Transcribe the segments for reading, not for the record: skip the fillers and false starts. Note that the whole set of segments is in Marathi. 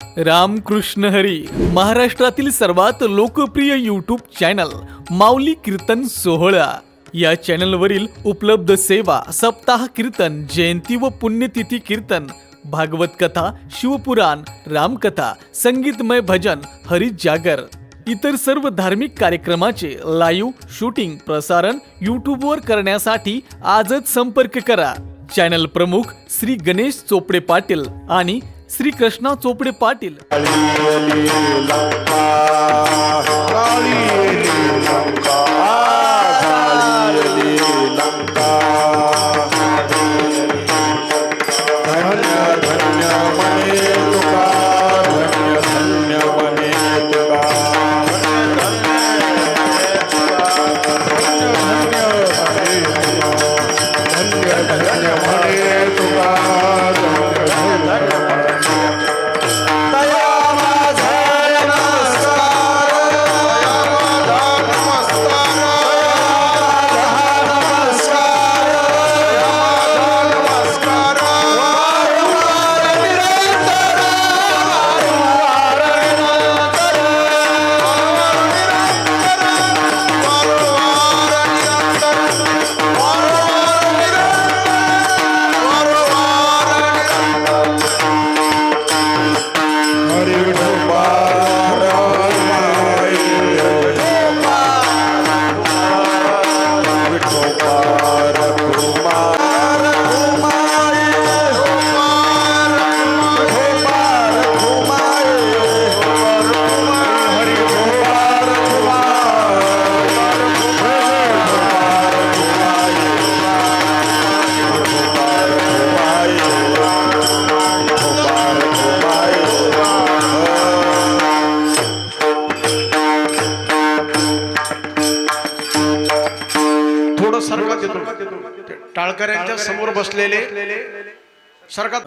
रामकृष्ण हरी. महाराष्ट्रातील सर्वात लोकप्रिय यूट्यूब चॅनल माऊली कीर्तन सोहळा या चॅनलवरील उपलब्ध सेवा सप्ताह कीर्तन, जयंती व पुण्यतिथी कीर्तन, भागवत कथा, शिवपुराण, रामकथा, संगीतमय भजन, हरी जागर इतर सर्व धार्मिक कार्यक्रमाचे लाईव्ह शूटिंग प्रसारण यूट्यूबवर करण्यासाठी आजच संपर्क करा. चॅनल प्रमुख श्री गणेश चोपडे पाटील आणि श्री कृष्णा चोपडे पाटील. टाळकऱ्यांच्या समोर बसलेले सरकार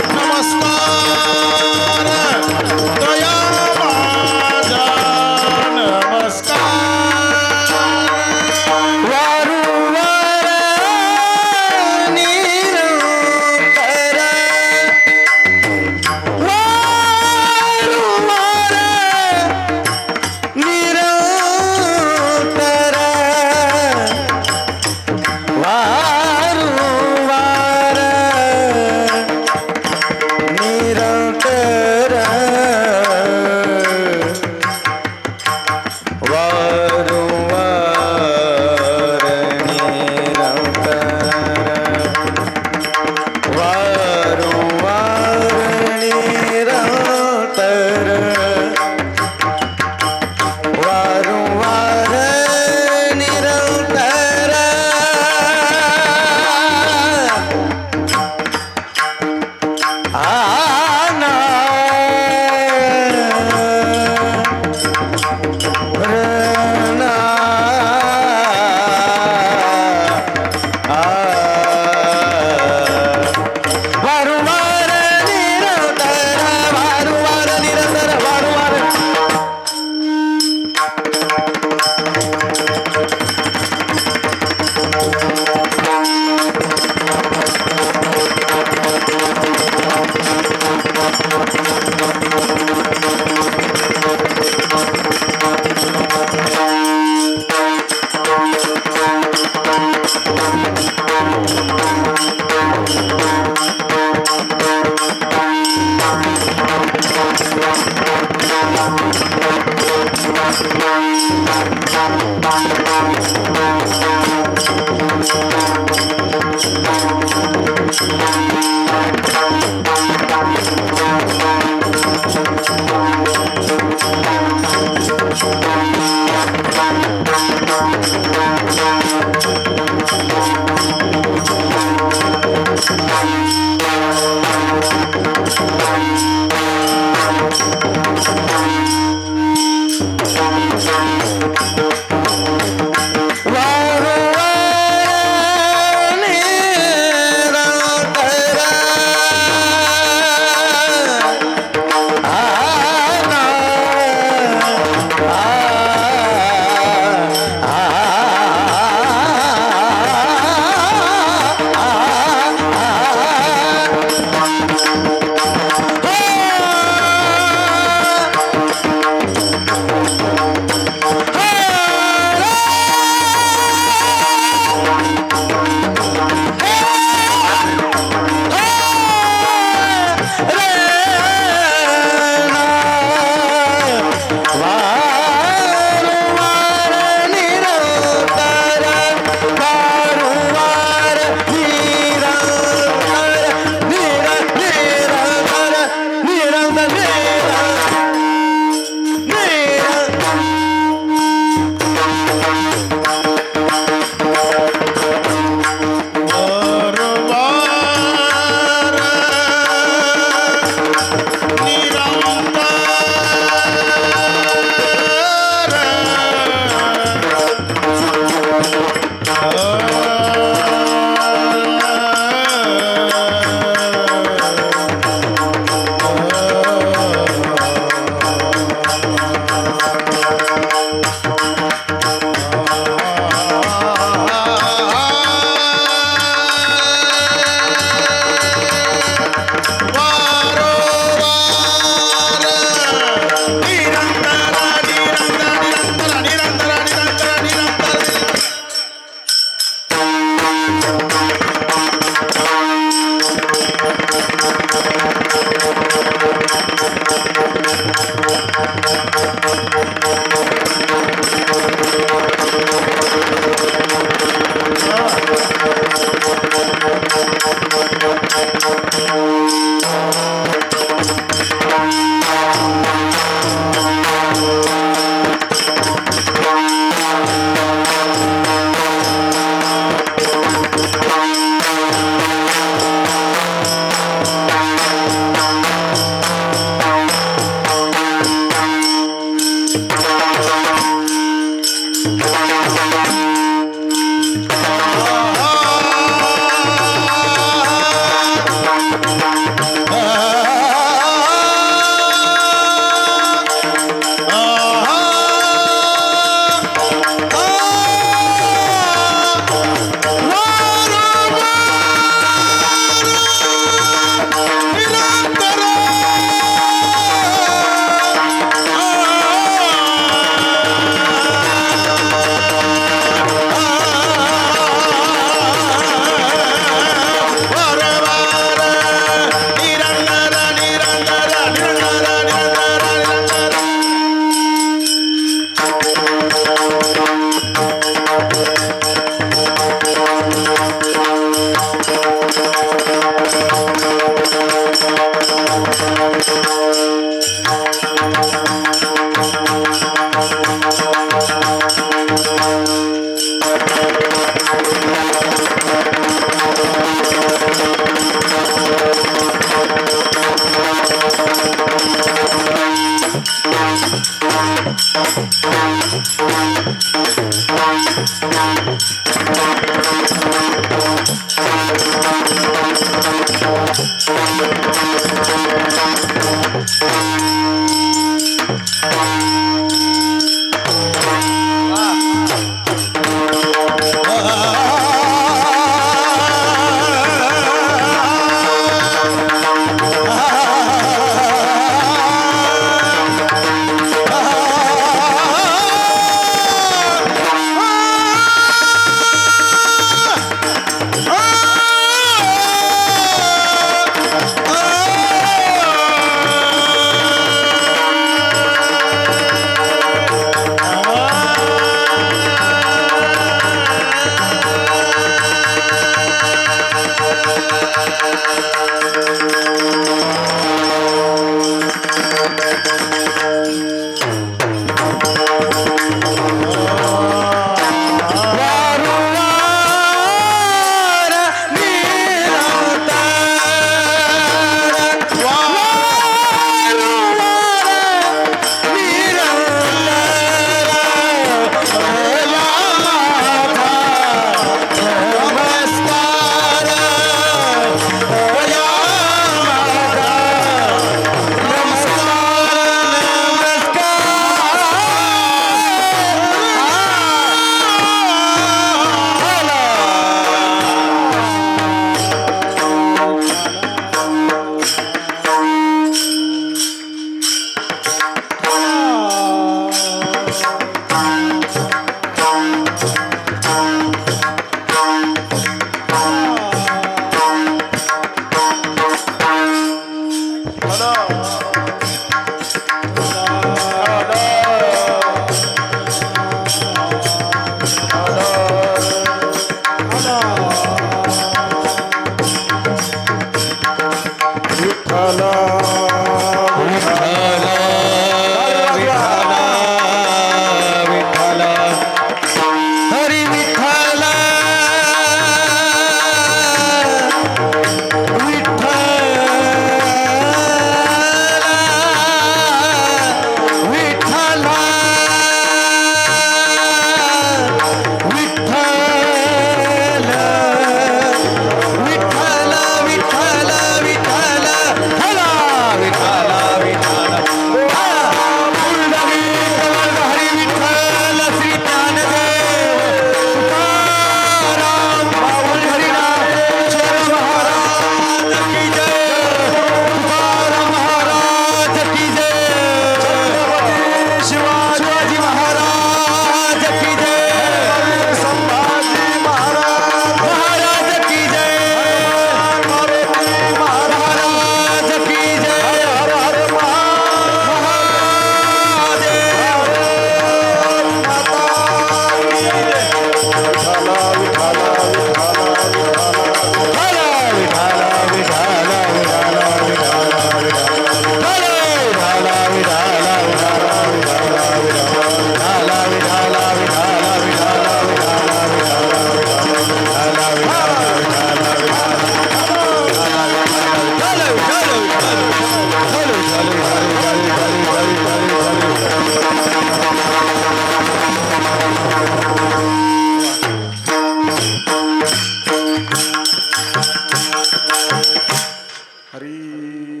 हरी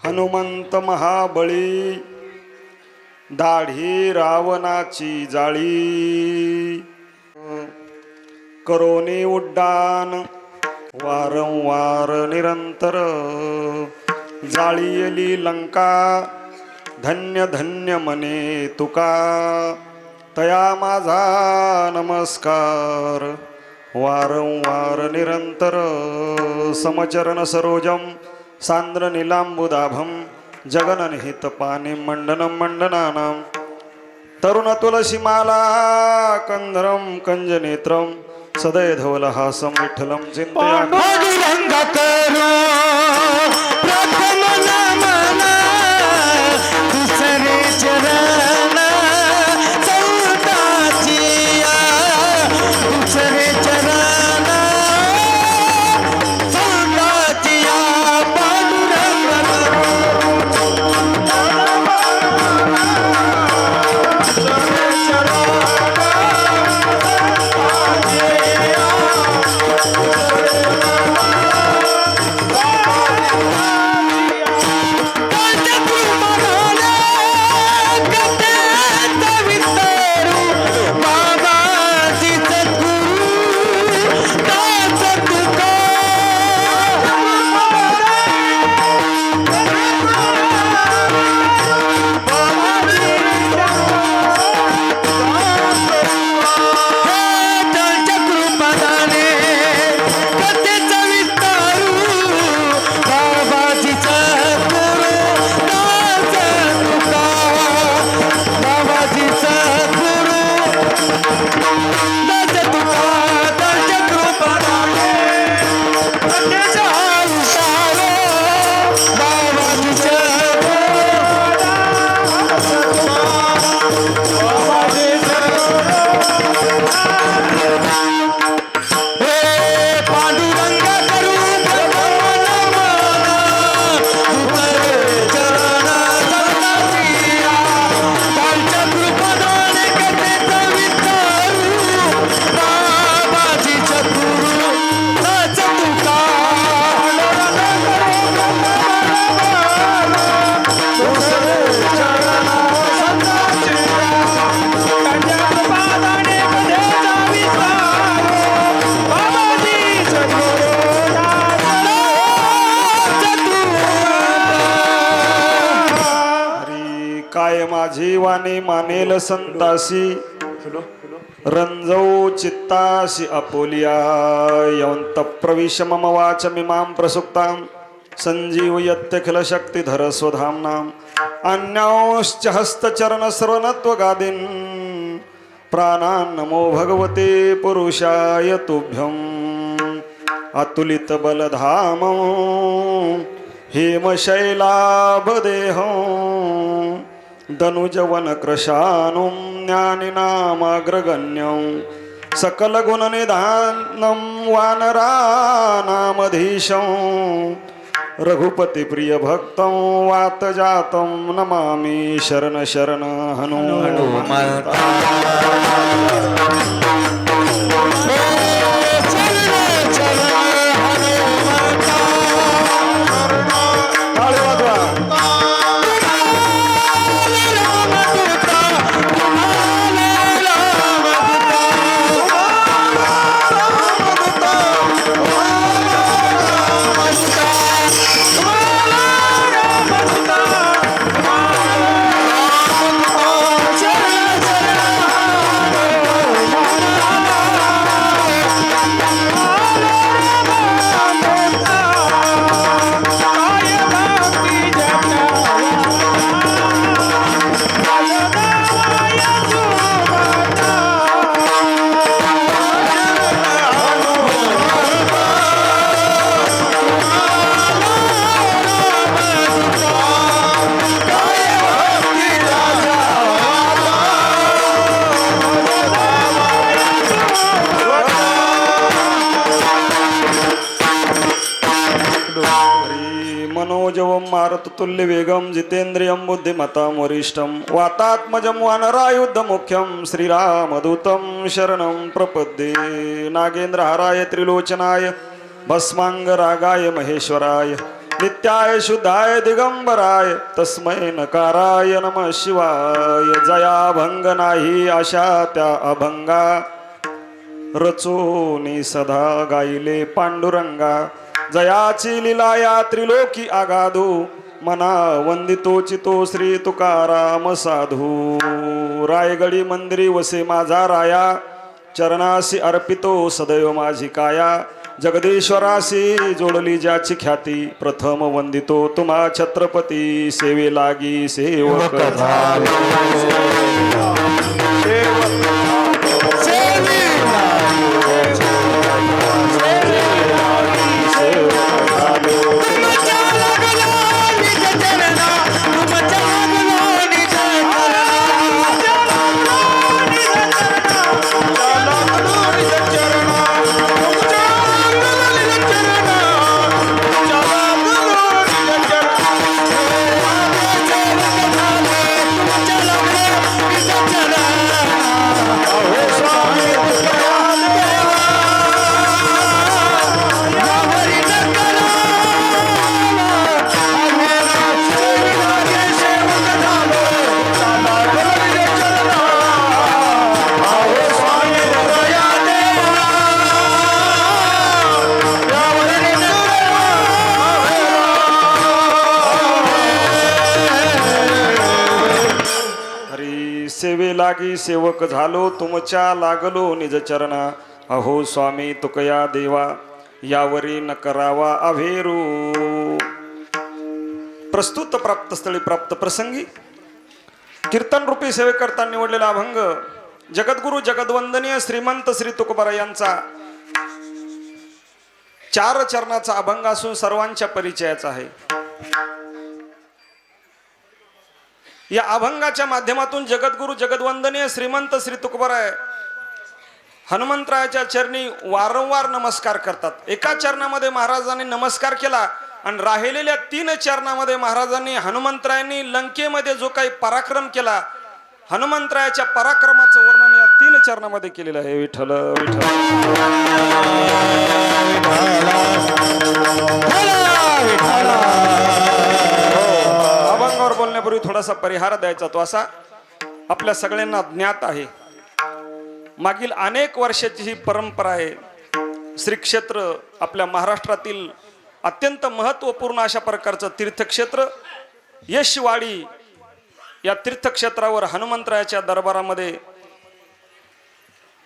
हनुमंत महाबळी दाढी रावणाची जाळी करोनी उड्डाण वारंवार निरंतर जाळीयली लंका धन्य धन्य मने तुका तया माझा नमस्कार वारंवार निरंतर समचरण सरोजम सांद्र नीलांबुदाभम जगननिहित पाणी मंडनं मंडनानां तरुण तुलसीमाला कंधरं कंजनेत्रं सदय धवलहासं विठ्ठलं चिन्तयामि काय माझी वाणी मानेल संतासी रंजौ चित्तासी अपोलिया यवंत प्रविश मम वाच मिमां प्रसुप्तां संजीवयत्यखिल शक्तिधर स्वधाम्नां अन्यांश्च हस्तचरण सर्वनत्वगादीन् प्राणान् नमो भगवते पुरुषाय तुभ्यं अतुलित बलधामं हेमशैलाभदेहं दनुजवन कृशानुं ज्ञानिनामग्रगण्यं सकलगुणनिधानं वानरानामधीशं रघुपतिप्रियभक्तं वातजातं नमामि शरण शरण हनुमता मारुततुल्य वेगम जितेंद्रियं बुद्धिमतां वरिष्ठं वातात्मजं वानरायुधमुख्यं श्रीरामदूतं शरणं प्रपद्ये नागेंद्रहाराय त्रिलोचनाय भस्मांगरागाय महेश्वराय नित्याय शुद्धाय दिगंबराय तस्मै नकाराय नमः शिवाय जया भंग नाही आशा त्या अभंगा रचोनी सदा गायले पांडुरंगा जयाची लीला या त्रिलोकी आगाधू मना वंदितो चितो श्री तुकाराम साधू रायगडी मंदिरी वसे माझा राया चरणासी अर्पितो सदैव माझी काया जगदीश्वरासी जोडली ज्याची ख्याती प्रथम वंदितो तुम्हा छत्रपती सेवे लागी सेवक सेवे लागी सेवक झालो तुमच्या लागलो निज चरणा अहो स्वामी तुकया देवा यावरी न करावा अभेरू प्रस्तुत प्राप्त स्थळी प्राप्त प्रसंगी कीर्तन रूपी सेवेकरता निवडलेला अभंग जगद्गुरु जगदवंदनीय श्रीमंत श्री तुकोबारा यांचा 4 चरणाचा अभंग असून सर्वांच्या परिचयाचा आहे. या अभंगाच्या माध्यमातून जगद्गुरु जगदवंदनीय श्रीमंत श्री तुकोबाराय हनुमंतरायाच्या चरणी वारंवार नमस्कार करतात. एका चरणामध्ये महाराजांनी नमस्कार केला आणि राहिलेल्या 3 चरणामध्ये महाराजांनी हनुमंतरायांनी लंकेमध्ये जो काही पराक्रम केला हनुमंतरायाच्या पराक्रमाचं वर्णन या 3 चरणामध्ये केलेलं आहे. विठ्ठल विठ्ठल अभंगावर बोलण्यापूर्वी थोडासा परिहार द्यायचा तो असा आपल्या सगळ्यांना ज्ञात आहे मागील अनेक वर्षाची ही परंपरा आहे. श्री क्षेत्र आपल्या महाराष्ट्रातील अत्यंत महत्त्वपूर्ण अशा प्रकारचं तीर्थक्षेत्र यशवाडी या तीर्थक्षेत्रावर हनुमंतरायाच्या दरबारामध्ये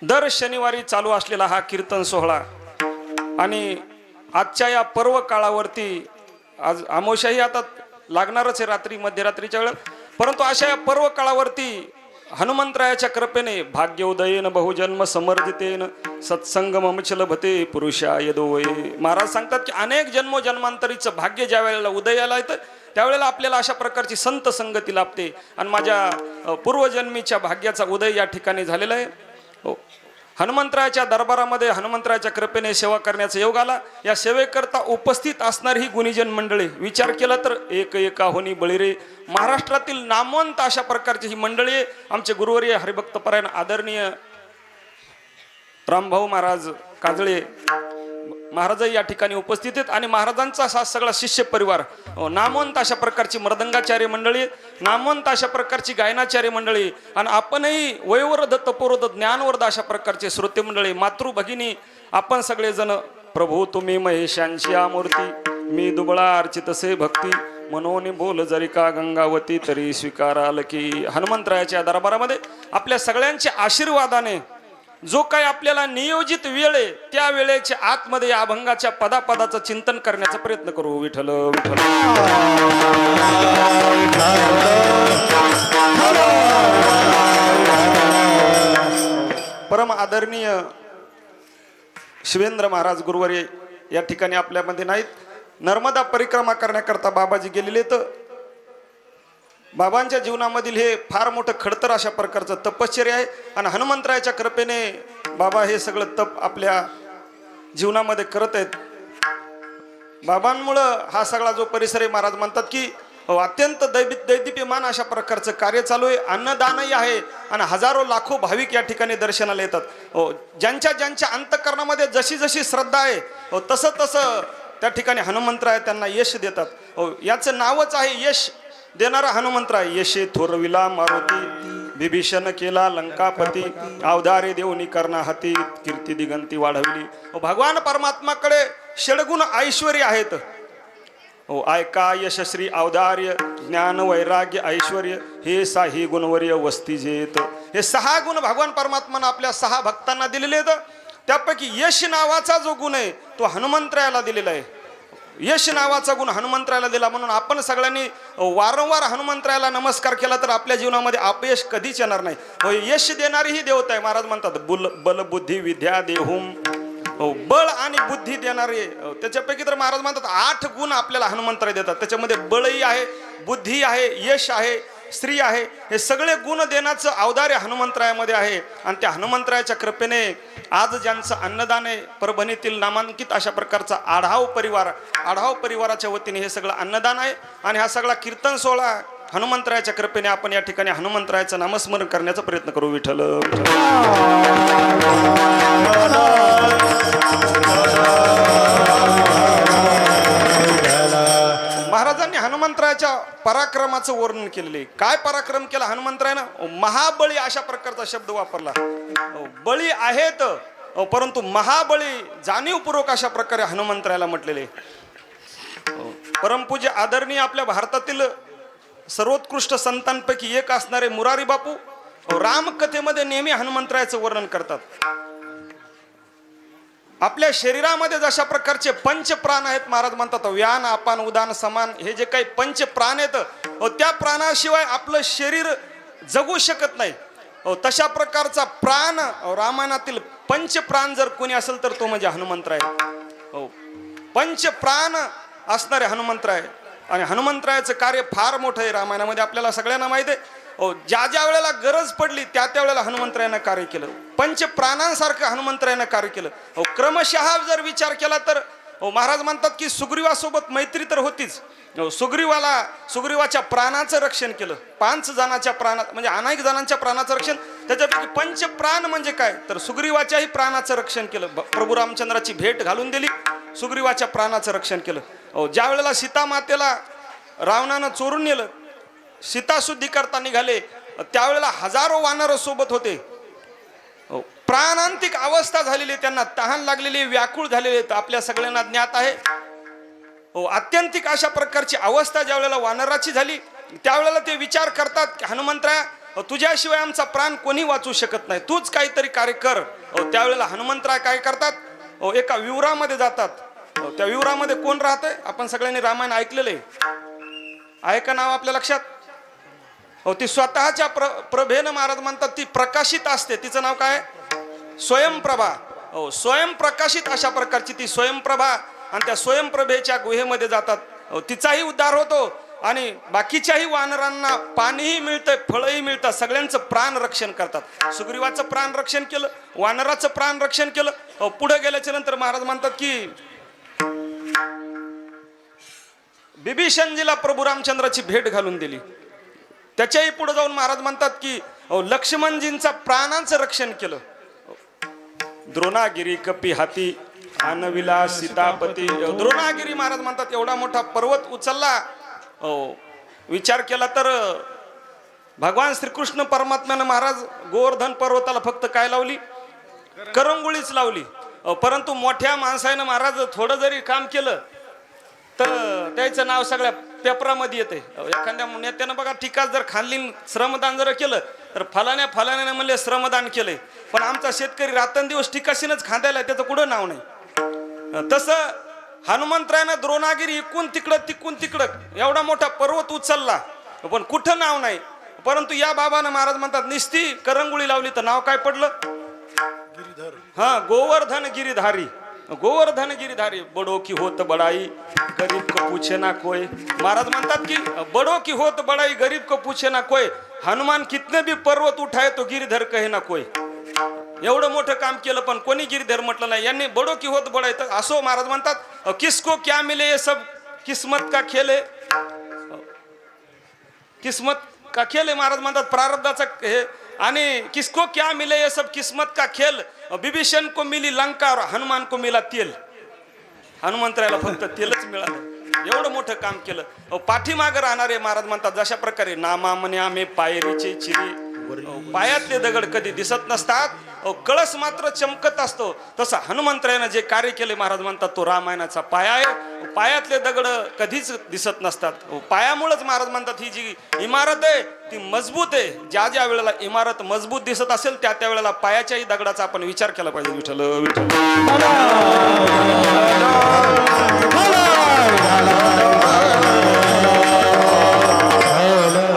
दर शनिवारी चालू असलेला हा कीर्तन सोहळा आणि आजच्या या पर्व काळावरती आज अमावस्याही आता लागणारच आहे रात्री मध्यरात्रीच्या वेळेस परंतु अशा या पर्व काळावरती हनुमंतरायाच्या कृपेने भाग्योदयेन बहुजन्म समर्जितेन सत्संग ममचल भते पुरुषाय दोये. महाराज सांगतात की अनेक जन्मोजन्मांतरीचं भाग्य ज्या वेळेला उदयाला येतं त्यावेळेला आपल्याला अशा प्रकारची संत संगती लाभते आणि माझ्या पूर्वजन्मीच्या भाग्याचा उदय या ठिकाणी झालेला आहे. हो हनुमंतरायाच्या दरबारामध्ये हनुमंतरायाच्या कृपेने सेवा करण्याचा योग आला. या सेवेकरता उपस्थित असणारी ही गुणीजन मंडळी विचार केला तर एक एका होनी बळीरे महाराष्ट्रातील नामवंत अशा प्रकारची ही मंडळी आहे. आमचे गुरुवर्य हरिभक्तपरायण आदरणीय रामभाऊ महाराज काजळे महाराज या ठिकाणी उपस्थित आहेत आणि महाराजांचा हा सगळा शिष्य परिवार नामवंत अशा प्रकारची मृदंगाचार्य मंडळी नामवंत अशा प्रकारची गायनाचार्य मंडळी आणि आपणही वयोवृद्ध तपोवृद्ध ज्ञानवृद्ध अशा प्रकारचे श्रोते मंडळी मातृ भगिनी आपण सगळेजण प्रभू तुम्ही महेशांची मूर्ती मी दुबळा अर्चितसे भक्ती मनोनी बोल जरी का गंगावती तरी स्वीकाराल की. हनुमंतरायाच्या दरबारामध्ये आपल्या सगळ्यांच्या आशीर्वादाने जो काही आपल्याला नियोजित वेळ आहे त्या वेळेच्या आतमध्ये या अभंगाच्या पदापदाचं चिंतन करण्याचा प्रयत्न करू. विठ्ठल विठ्ठल परम आदरणीय शिवेंद्र महाराज गुरुवर्य या ठिकाणी आपल्यामध्ये नाहीत. नर्मदा परिक्रमा करण्याकरता बाबाजी गेलेले तर बाबांच्या जीवनामधील हे फार मोठं खडतर अशा प्रकारचं तपश्चर्य आहे आणि हनुमंतरायाच्या कृपेने बाबा हे सगळं तप आपल्या जीवनामध्ये करत आहेत. बाबांमुळं हा सगळा जो परिसर आहे, महाराज म्हणतात की अत्यंत दैदिप्यमान अशा प्रकारचं कार्य चालू आहे. अन्नदानही आहे आणि हजारो लाखो भाविक या ठिकाणी दर्शनाला येतात. ज्यांच्या ज्यांच्या अंतःकरणामध्ये जशी जशी श्रद्धा आहे तसं तसं त्या ठिकाणी हनुमंतराय त्यांना यश देतात. याचं नावच आहे यश देणारा हनुमंतराय. यशे थोरविला मारुती, विभीषण केला लंकापती, अवधारे देऊनी कर्णा हाती, कीर्ती दिगंती वाढवली. भगवान परमात्माकडे षडगुण ऐश्वर्य आहेत. ऐका यशश्री औदार्य ज्ञान वैराग्य ऐश्वर्य हे साही गुणवर्य वस्ती जेत. हे 6 गुण भगवान परमात्मानं आपल्या 6 भक्तांना दिलेले आहेत. त्यापैकी यश नावाचा जो गुण आहे तो हनुमंतरायाला दिलेला आहे. यश नावाचा गुण हनुमंतरायाला दिला म्हणून आपण सगळ्यांनी वारंवार हनुमंतरायाला नमस्कार केला तर आपल्या जीवनामध्ये अपयश कधीच येणार नाही. यश देणारी ही देवता आहे. महाराज म्हणतात बल बुद्धी विद्या देहुम. बळ आणि बुद्धी देणारे त्याच्यापैकी तर महाराज म्हणतात 8 गुण आपल्याला हनुमंतराय देतात. त्याच्यामध्ये बळही आहे, बुद्धी आहे, यश आहे, स्त्री आहे. हे सगळे गुण देण्याचं औदार्य हनुमंतरायामध्ये आहे. आणि त्या हनुमंतरायाच्या कृपेने आज ज्यांचं अन्नदान आहे, परभणीतील नामांकित अशा प्रकारचा आढाव परिवाराच्या वतीने हे सगळं अन्नदान आहे. आणि हा सगळा कीर्तन सोहळा हनुमंतरायाच्या कृपेने आपण या ठिकाणी हनुमंतरायाचं नामस्मरण करण्याचा प्रयत्न करू. विठ्ठल महाराजांनी हनुमंतरायाच्या पराक्रमाचं वर्णन केलेले. काय पराक्रम केला हनुमंतरायानं? महाबळी अशा प्रकारचा शब्द वापरला. बळी आहेत परंतु महाबळी जाणीवपूर्वक अशा प्रकारे हनुमंतरायाला म्हटलेले. परमपूज्य आदरणीय आपल्या भारतातील सर्वोत्कृष्ट संतांपैकी एक असणारे मुरारी बापू रामकथेमध्ये नेहमी हनुमंतरायाचं वर्णन करतात. आपल्या शरीरामध्ये जशा प्रकारचे पंच प्राण आहेत, महाराज म्हणतात व्यान अपान उदान समान, हे जे काही पंच प्राण आहेत त्या प्राणाशिवाय आपलं शरीर जगू शकत नाही. तशा प्रकारचा प्राण रामायणातील पंच प्राण जर कोणी असेल तर तो म्हणजे हनुमंतराय. पंच प्राण असणारे हनुमंतराय. आणि हनुमंतरायाचं कार्य फार मोठं आहे रामायणामध्ये, आपल्याला सगळ्यांना माहिती आहे. ज्या ज्या वेळेला गरज पडली त्या त्या वेळेला हनुमंतरायानं कार्य केलं. पंच प्राणांसारखं हनुमंतरायानं कार्य केलं. क्रमशः जर विचार केला तर महाराज म्हणतात की सुग्रीवासोबत मैत्री तर होतीच. सुग्रीवाच्या प्राणाचं रक्षण केलं. 5 जणांच्या प्राणात म्हणजे अनेक जणांच्या प्राणाचं रक्षण. त्याच्यापैकी पंच प्राण म्हणजे काय तर सुग्रीवाच्याही प्राणाचं रक्षण केलं. प्रभू रामचंद्राची भेट घालून दिली, सुग्रीवाच्या प्राणाचं रक्षण केलं. ज्या वेळेला सीता मातेला रावणानं चोरून नेलं, सीता शुद्धी करता निघाले, त्यावेळेला हजारो वानर सोबत होते. प्राणांतिक अवस्था झालेली, त्यांना तहान लागलेली, व्याकुळ झालेले आपल्या सगळ्यांना ज्ञात आहे. अत्यंतिक अशा प्रकारची अवस्था ज्या वेळेला वानराची झाली त्यावेळेला ते विचार करतात की हनुमंतराया तुझ्याशिवाय आमचा प्राण कोणी वाचू शकत नाही, तूच काहीतरी कार्य कर. त्यावेळेला हनुमंतराय काय करतात, एका विवरामध्ये जातात. त्या विवरामध्ये कोण राहतंय आपण सगळ्यांनी रामायण ऐकलेलं आहे का नाव आपल्या लक्षात? ती स्वतःच्या प्रभेनं महाराज म्हणतात ती प्रकाशित असते. तिचं नाव काय? स्वयंप्रभा. स्वयंप्रकाशित अशा प्रकारची ती स्वयंप्रभा. आणि त्या स्वयंप्रभेच्या गुहेमध्ये जातात. तिचाही उद्धार होतो आणि बाकीच्याही वानरांना पाणीही मिळतं, फळही मिळतात, सगळ्यांचं प्राण रक्षण करतात. सुग्रीवाचं प्राण रक्षण केलं, वानराचं प्राण रक्षण केलं. पुढे गेल्याच्या नंतर महाराज म्हणतात की विभीषणजीला प्रभू रामचंद्राची भेट घालून दिली. त्याच्याही पुढे जाऊन महाराज म्हणतात की लक्ष्मणजींचा प्राणांचं रक्षण केलं. द्रोणागिरी कपी हाती आणविला सीतापती. द्रोणागिरी महाराज म्हणतात एवढा मोठा पर्वत उचलला. विचार केला तर भगवान श्रीकृष्ण परमात्म्यानं महाराज गोवर्धन पर्वताला फक्त काय लावली? करंगुळीच लावली. परंतु मोठ्या माणसाने महाराज थोडं जरी काम केलं तर त्याचं नाव सगळ्या पेपरामध्ये येते. एखाद्या नेत्यानं बघा टीका जर खाल्ली, श्रमदान जर केलं तर फलाण्याने म्हणले श्रमदान केलंय, पण आमचा शेतकरी रात्रंदिवस टीकाशीनच खांदायला, त्याचं कुठं नाव नाही. तसं हनुमंतरायानं द्रोणागिरी इकून तिकडं एवढा मोठा पर्वत उचलला पण कुठं नाव नाही. परंतु या बाबानं महाराज म्हणतात निस्ती करंगुळी लावली तर नाव काय पडलं? गोवर्धन गिरीधारी. गोवर्धन गिरीधारी. बडो की होत बडाई गरीब को पूछे ना कोई. महाराज म्हणतात की बडो की होत बडाई गरीब को पूछे ना कोई. हनुमान कितने भी पर्वत उठाए तो गिरधर कहे ना कोई. एवढं मोठं काम केलं पण कोणी गिरधर म्हटलं नाही. यांनी बडो की होत बडायचं असो. महाराज म्हणतात किसको क्या मिले ये सब किस्मत का खेल है. किस्मत का खेल है. महाराज म्हणतात प्रारब्धाचा हे. आणि किसको क्या मिले ये सब किस्मत का खेल. विभीषण को मिली लंका और हनुमान को मिला तेल. हनुमंतरायाला फक्त तेलच मिळालं. एवढं मोठं काम केलं. पाठीमागं राहणारे महाराज म्हणतात जशा प्रकारे नामा म्हणे आम्ही पायरीचे चिरी. पायातले दगड कधी दिसत नसतात, कळस मात्र चमकत असतो. तसं हनुमंतरायानं जे कार्य केले महाराज म्हणतात तो रामायणाचा पाया आहे. पायातले दगड कधीच दिसत नसतात. पायामुळेच महाराज म्हणतात ही जी इमारत आहे ती मजबूत आहे. ज्या ज्या वेळेला इमारत मजबूत दिसत असेल त्या त्या वेळेला पायाच्याही दगडाचा आपण विचार केला पाहिजे. विठ्ठल विठ्ठल.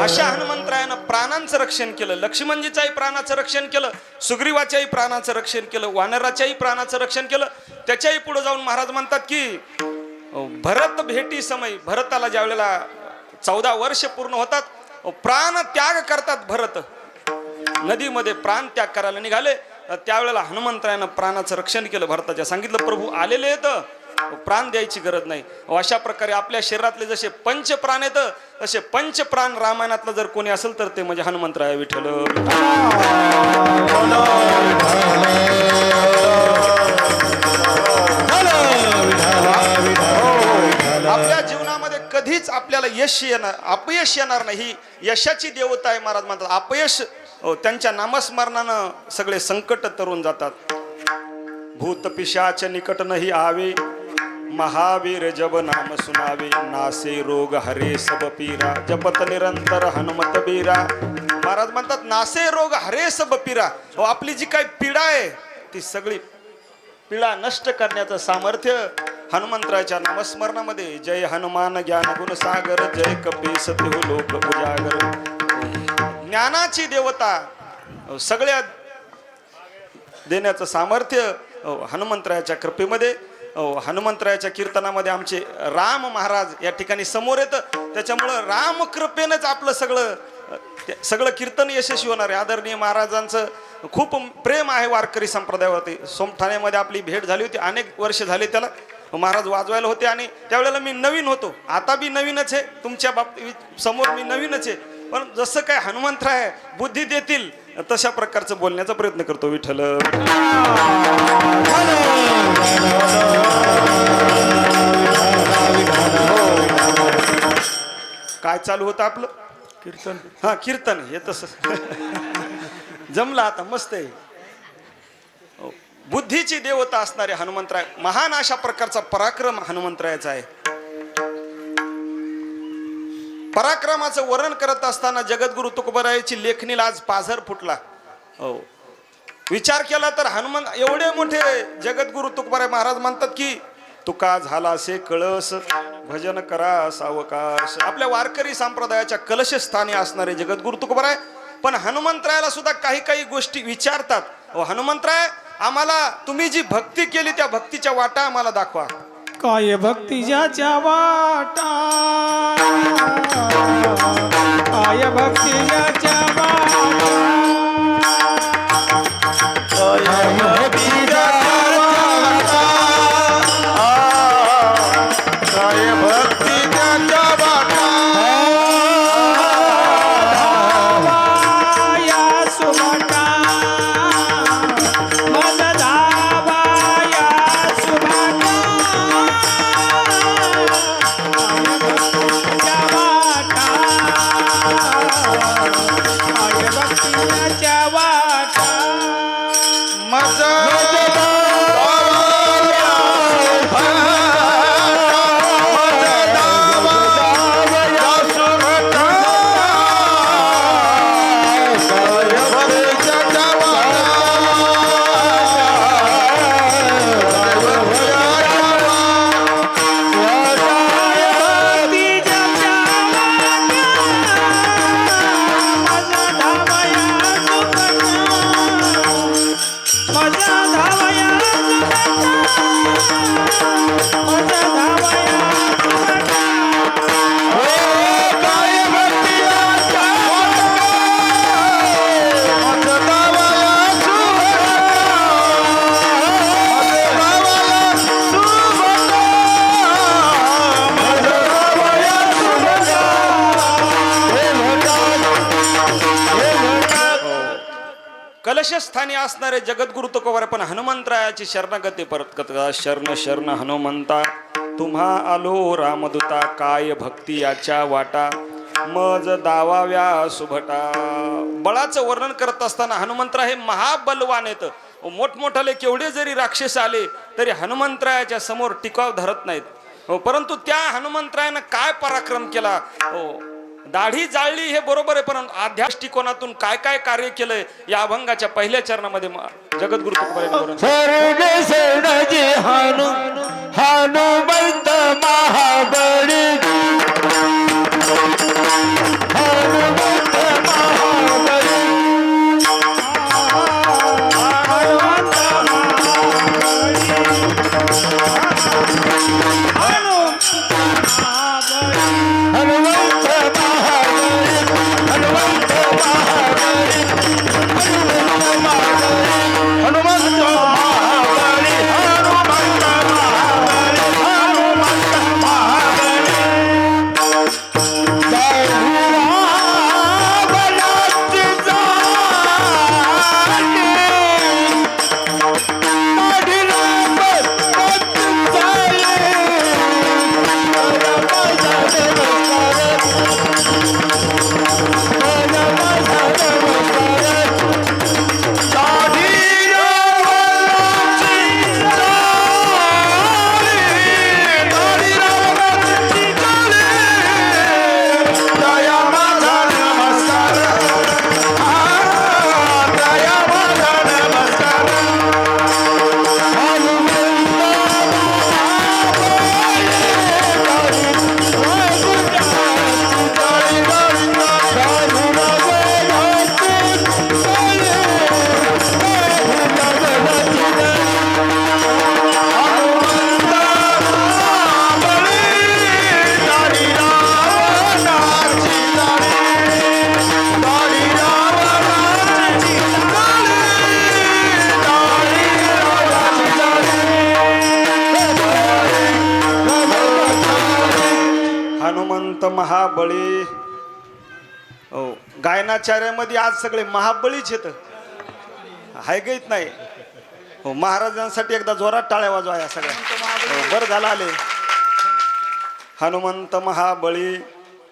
अशा हनुमंतरायानं प्राणांचं रक्षण केलं. लक्ष्मणजीच्याही प्राणाचं रक्षण केलं, सुग्रीवाच्याही प्राणाचं रक्षण केलं, वानराच्याही प्राणाचं रक्षण केलं. त्याच्याही पुढे जाऊन महाराज म्हणतात की भरत भेटी समय, भरताला ज्या वेळेला 14 वर्ष पूर्ण होतात प्राण त्याग करतात. भरत नदीमध्ये प्राण त्याग करायला निघाले त्यावेळेला हनुमंतरायानं प्राणाचं रक्षण केलं. भरताच्या सांगितलं प्रभू आलेले आहेत, प्राण द्यायची गरज नाही. अशा प्रकारे आपल्या शरीरातले जसे पंच प्राण आहेत तसे पंच प्राण रामायणातलं जर कोणी असेल तर ते म्हणजे हनुमंतराय. विठ्ठल. आपल्या जीवनामध्ये कधीच आपल्याला यश येणार अपयश येणार नाही. ही यशाची देवता आहे. महाराज म्हणतात अपयश त्यांच्या नामस्मरणानं सगळे संकट तरून जातात. भूत पिशाच निकट नाही आवे, महावीर जब नाम सुनावे. नासे रोग हरे सब पीरा, जपत निरंतर हनुमत बीरा. महाराज म्हणतात नासे रोग हरे सब पीरा. आपली जी काही पीडा आहे ती सगळी पीडा नष्ट करण्याचं सामर्थ्य हनुमंतराच्या नामस्मरणामध्ये. जय हनुमान ज्ञान गुण सागर, जय कपीस देव लोक उजागर. ज्ञानाची देवता सगळ्या देण्याचं सामर्थ्य हनुमंतरायाच्या कृपेमध्ये. हनुमंतरायाच्या कीर्तनामध्ये आमचे राम महाराज या ठिकाणी समोर येतं. त्याच्यामुळं राम कृपेनंच आपलं सगळं कीर्तन यशस्वी होणार आहे. आदरणीय महाराजांचं खूप प्रेम आहे वारकरी संप्रदायावरती. सोमठाण्यामध्ये आपली भेट झाली होती. अनेक वर्ष झाली त्याला. महाराज वाजवायला होते आणि त्यावेळेला मी नवीन होतो. आता बी नवीनच आहे, तुमच्या बाबतीत समोर मी नवीनच आहे. पण जसं काय हनुमंतराय बुद्धी देतील तशा प्रकारचं बोलण्याचा प्रयत्न करतो. विठ्ठल. काय चालू होतं आपलं कीर्तन? हा कीर्तन. हे तसं जमलं आता. मस्त आहे. बुद्धीची देवता असणारे हनुमंतराय. महान अशा प्रकारचा पराक्रम हनुमंतरायाचा आहे. पराक्रमाचं वर्णन करत असताना जगद्गुरु तुकोबारायाची लेखणीला आज पाझर फुटला. हो, विचार केला तर हनुमान एवढे मोठे जगद्गुरु तुकोबाराय महाराज म्हणतात की तुका झालासे कळस, भजन करा सावकाश. आपल्या वारकरी संप्रदायाच्या कलश स्थानी असणारे जगद्गुरु तुकोबाराय पण हनुमंतरायाला सुद्धा काही काही गोष्टी विचारतात. हनुमंतराय आम्हाला तुम्ही जी भक्ती केली त्या भक्तीच्या वाटा आम्हाला दाखवा. काय भक्ती ज्याच्या वाटा, काय भक्ती ज्याच्या वाटा, काय भक्ती ज्याच्या वाटा, काय भक्ती ज्याच्या वाटा. या सुभाटा मन धावा, या सुभाटा भक्ती स्थानी असणारे जगद्गुरु तुकोबार पण हनुमंतरायाची शरणागती परत कथा शरण शरण हनुमंता तुम्हा आलो रामदूता काय भक्ती याच्या वाटा मज दावाव्या सुभटा. बळाचं वर्णन करत असताना हनुमंतराय हे महाबलवान आहेत. मोठमोठाले केवढे जरी राक्षस आले तरी हनुमंतरायाच्या समोर टिकाव धरत नाहीत. हो, परंतु त्या हनुमंतरायानं काय पराक्रम केला. हो, दाढी जाळली हे बरोबर आहे, पण आध्यात्मिक कोणातून काय काय कार्य केलंय या अभंगाच्या पहिल्या चरणामध्ये जगद्गुरु तुकोबारायांनी स्वर्ग सेनाजी हनुमंत महाबळी हनुमंत महाबळी हनुमंत महाबळी हनुमंत महाबळी हनुमंत महाबळी हनुमंत महाबळी हनुमंत महाबळी दारुणावनाची जाणी दाढीलांबर पत झाले हनुमंत महाबळी. हो, गायनाचार्यामध्ये आज सगळे महाबळीच येत हाय गईत नाही. हो, महाराजांसाठी एकदा जोरात टाळ्या वाजवा या सगळ्या. हो, बरं झालं आले. हनुमंत महाबळी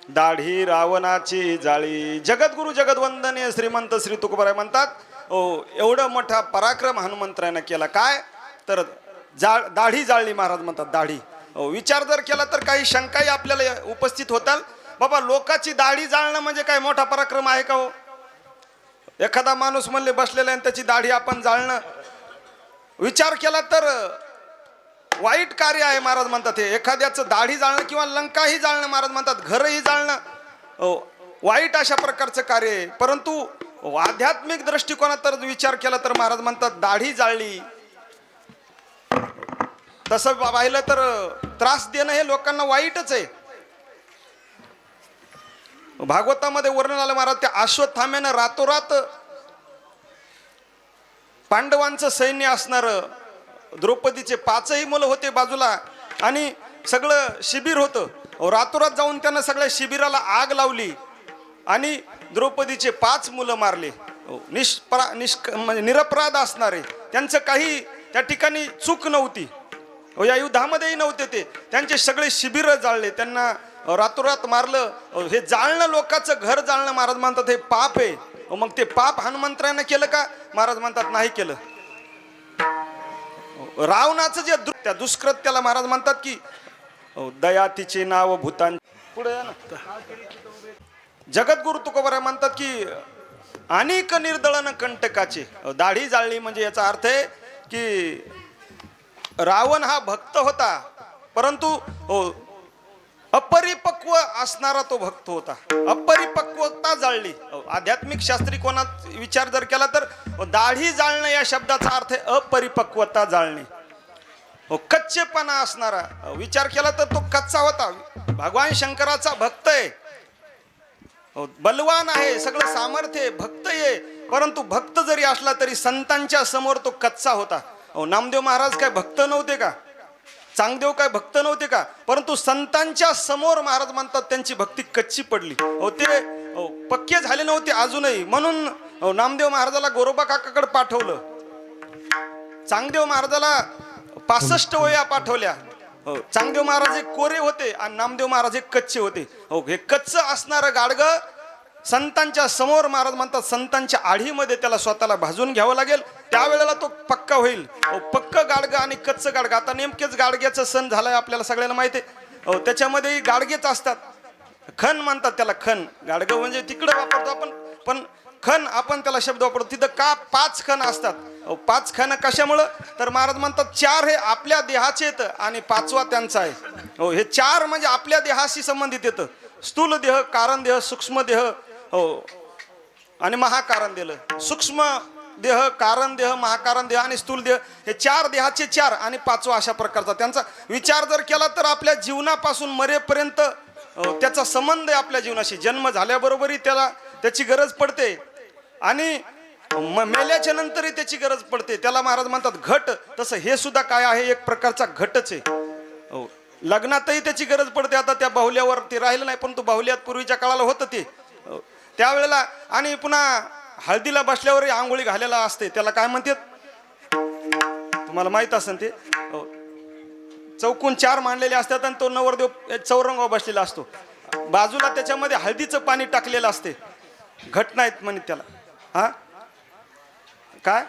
दाढी रावणाची जाळी जगद्गुरु जगदवंदनीय श्रीमंत श्री तुकोबाराय म्हणतात. हो, एवढा मोठा पराक्रम हनुमंतरायानं केला. काय तर दाढी जाळली महाराज म्हणतात. दाढी विचार जर केला तर काही शंकाही आपल्याला उपस्थित होतात. बाबा, लोकाची दाढी जाळणं म्हणजे काय मोठा पराक्रम आहे का हो? एखादा माणूस म्हणले बसलेला आणि त्याची दाढी आपण जाळणं विचार केला तर वाईट कार्य आहे महाराज म्हणतात. हे एखाद्याचं दाढी जाळणं किंवा लंकाही जाळणं महाराज म्हणतात, घरही जाळणं वाईट अशा प्रकारचं कार्य आहे. परंतु आध्यात्मिक दृष्टिकोनात तर विचार केला तर महाराज म्हणतात दाढी जाळली. तसं पाहिलं तर त्रास देणं हे लोकांना वाईटच आहे. भागवतामध्ये वर्णन आलं महाराज, त्या अश्वत्थाम्यानं रातोरात पांडवांचं सैन्य असणार, द्रौपदीचे 5ही मुलं होते बाजूला आणि सगळं शिबिर होतं. रातोरात जाऊन त्यानं सगळ्या शिबिराला आग लावली आणि द्रौपदीचे 5 मुलं मारले. म्हणजे निरपराध असणारे, त्यांचं काही त्या ठिकाणी चूक नव्हती. या युद्धामध्येही नव्हते ते, त्यांचे सगळे शिबिर जाळले, त्यांना रातोरात मारलं. हे जाळणं, लोकांचं घर जाळणं महाराज म्हणतात हे पाप आहे. मग ते पाप हनुमंतरायानं केलं का? महाराज म्हणतात नाही केलं. रावणाचं जे त्या दुष्कृत्याला महाराज म्हणतात की दया तिचे नाव भूतान. पुढे ना जगद्गुरु तुकोबाराय म्हणतात की अनेक निर्दळन कंटकाचे. दाढी जाळली म्हणजे याचा अर्थ आहे की रावण हा भक्त होता, परंतु अपरिपक्व असणारा तो भक्त होता. अपरिपक्वता जाळली. आध्यात्मिक शास्त्री कोणात विचार जर केला तर दाढी जाळणं या शब्दाचा अर्थ आहे अपरिपक्वता जाळणे. कच्चेपणा असणारा. विचार केला तर तो कच्चा होता. भगवान शंकराचा भक्त आहे, बलवान आहे, सगळं सामर्थ्य आहे, भक्त आहे. परंतु भक्त जरी असला तरी संतांच्या समोर तो कच्चा होता. नामदेव महाराज काय भक्त नव्हते का? चांगदेव काय भक्त नव्हते का? परंतु संतांच्या समोर महाराज म्हणतात त्यांची भक्ती कच्ची पडली. ते पक्के झाले नव्हते अजूनही, म्हणून हो नामदेव महाराजाला गोरोबा काकाकडे पाठवलं. चांगदेव महाराजाला 65 वया पाठवल्या. हो चांगदेव महाराज एक कोरे होते आणि नामदेव महाराज एक कच्चे होते. हो हे कच्च असणारं गाडगं संतांच्या समोर महाराज म्हणतात संतांच्या आढीमध्ये त्याला स्वतःला भाजून घ्यावं लागेल, त्यावेळेला तो पक्का होईल. पक्क गाडगं आणि कच्च गाडगं, आता नेमकेच गाडग्याचा सण झालाय आपल्याला सगळ्यांना माहिती आहे. त्याच्यामध्ये गाडगेच असतात. खण म्हणतात त्याला, खण. गाडगं म्हणजे तिकडे वापरतो आपण, पण खण आपण त्याला शब्द वापरतो. तिथं का 5 खण असतात. 5 खण कशामुळं, तर महाराज म्हणतात 4 हे आपल्या देहाचे येतं आणि 5वा त्यांचा आहे. हो हे 4 म्हणजे आपल्या देहाशी संबंधित येतं. स्थूल देह, कारण देह, सूक्ष्म देह, हो आणि महाकारण देह. सूक्ष्म देह, कारण देह, महाकारण देह आणि स्थूल देह हे 4 देहाचे 4 आणि 5वा अशा प्रकारचा त्यांचा विचार जर केला तर आपल्या जीवनापासून मरेपर्यंत त्याचा संबंध आहे आपल्या जीवनाशी. जन्म झाल्याबरोबरही त्याची गरज पडते आणि मेल्याच्या नंतरही त्याची गरज पडते. त्याला महाराज म्हणतात घट. तसं हे सुद्धा काय आहे, एक प्रकारचा घटच आहे. हो लग्नातही त्याची गरज पडते. आता त्या बाहुल्यावर ते राहिलं नाही, पण तो बाहुल्यात पूर्वीच्या काळाला होतं ते त्यावेळेला. आणि पुन्हा हळदीला बसल्यावरही आंघोळी घालायला असते, त्याला काय म्हणतात तुम्हाला माहित असेल ते. चौकून 4 मांडलेले असतात आणि तो नवरदेव चौरंगावर बसलेला असतो. बाजूला त्याच्यामध्ये हळदीचं पाणी टाकलेलं असते. घट नाहीत म्हणत त्याला. हा काय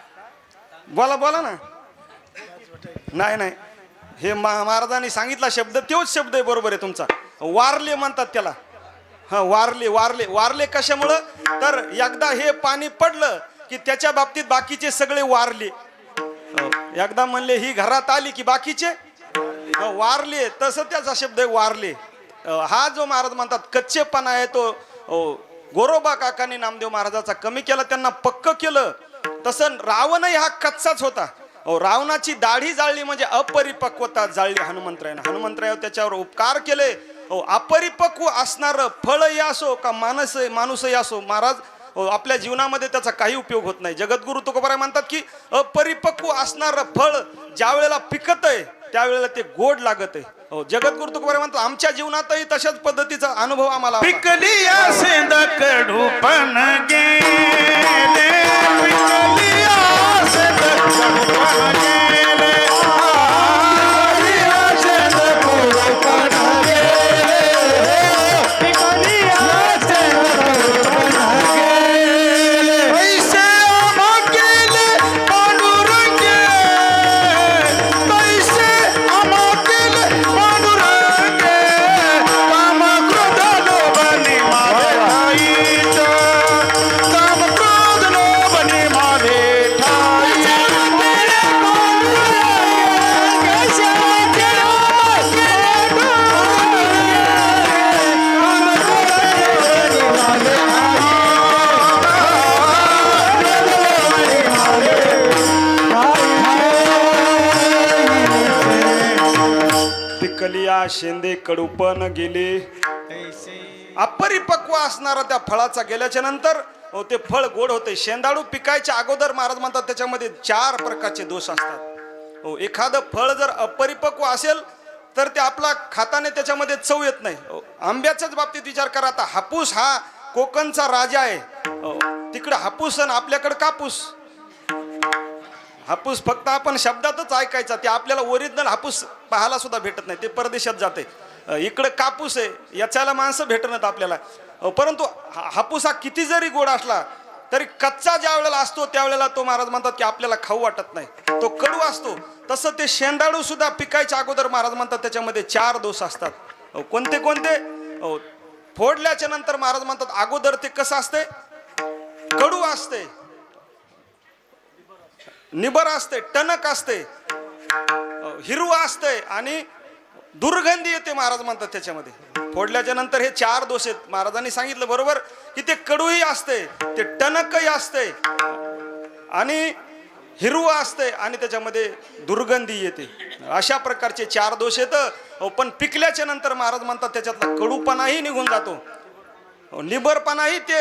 बोला बोला ना. नाही हे महाराजांनी सांगितला शब्द तोच शब्द आहे, बरोबर आहे तुमचा. वारले म्हणतात त्याला. हा वारले कशामुळं, तर एकदा हे पाणी पडलं की त्याच्या बाबतीत बाकीचे सगळे वारले. एकदा म्हणले ही घरात आली की बाकीचे वारले, तसं त्याचा शब्द आहे वारले. हा जो महाराज म्हणतात कच्चेपणा आहे तो गोरोबा काकांनी नामदेव महाराजाचा कमी केला, त्यांना पक्क केलं. तसं रावणही हा कच्चाच होता. रावणाची दाढी जाळली म्हणजे अपरिपक्वता जाळली हनुमंतरायानं. हनुमंतराय त्याच्यावर उपकार केले. अपरिपक्व असणार फळही असो का माणूसही असो महाराज आपल्या जीवनामध्ये त्याचा काही उपयोग होत नाही. जगद्गुरु तुकोबाराय म्हणतात की अपरिपक्व असणार फळ ज्या वेळेला पिकत आहे त्यावेळेला ते गोड लागत आहे. जगद्गुरु तुकोबाराय म्हणतात आमच्या जीवनातही तशाच पद्धतीचा अनुभव आम्हाला पिकली असेंद कडू पण गेले, पिकली असेंद कडू पण गेले, पिकली असेंद कडू पण गेले, पिकली असेंद कडू पण गेले. पैसे मागिले पांडुरंगे, पैसे मागिले पांडुरंगे, काम क्रोध लोभनी माझे ठाईत, काम क्रोध लोभनी माझे ठाईत. पिकलिया शेंदे कडूपण गेले. अपरिपक्व असणारा त्या फळाचा गेल्याच्या नंतर ते फळ गोड होते. शेंदाळू पिकायच्या अगोदर महाराज म्हणतात त्याच्यामध्ये 4 प्रकारचे दोष असतात. एखादं फळ जर अपरिपक्व असेल तर ते आपला खाताने त्याच्यामध्ये चव येत नाही. आंब्याच्याच बाबतीत विचार करा. आता हापूस हा कोकणचा राजा आहे. तिकडे हापूस आणि आपल्याकडे कापूस. हापूस फक्त आपण शब्दातच ऐकायचा, ते आपल्याला ओरिजिनल हापूस पाहायला सुद्धा भेटत नाही, ते परदेशात जाते. इकडे कापूस आहे, याच्याला माणसं भेटणार आपल्याला. परंतु हापूस हा किती जरी गोड असला तरी कच्चा ज्या वेळेला असतो त्यावेळेला तो महाराज म्हणतात की आपल्याला खाऊ वाटत नाही, तो कडू असतो. तसं ते शेंदाळू सुद्धा पिकायच्या अगोदर महाराज म्हणतात त्याच्यामध्ये 4 दोष असतात. कोणते कोणते, फोडल्याच्या नंतर महाराज म्हणतात अगोदर ते कसं असते, कडू असते, निबर असते, टणक असते, हिरवा असते आणि दुर्गंधी येते महाराज म्हणतात त्याच्यामध्ये. फोडल्याच्या नंतर हे 4 दोष आहेत. महाराजांनी सांगितलं बरोबर की ते कडूही असते, ते टणकही असते आणि हिरवा असते आणि त्याच्यामध्ये दुर्गंधी येते. अशा प्रकारचे 4 दोष येतं. पण पिकल्याच्या नंतर महाराज म्हणतात त्याच्यातला कडूपणाही निघून जातो, निबरपणाही ते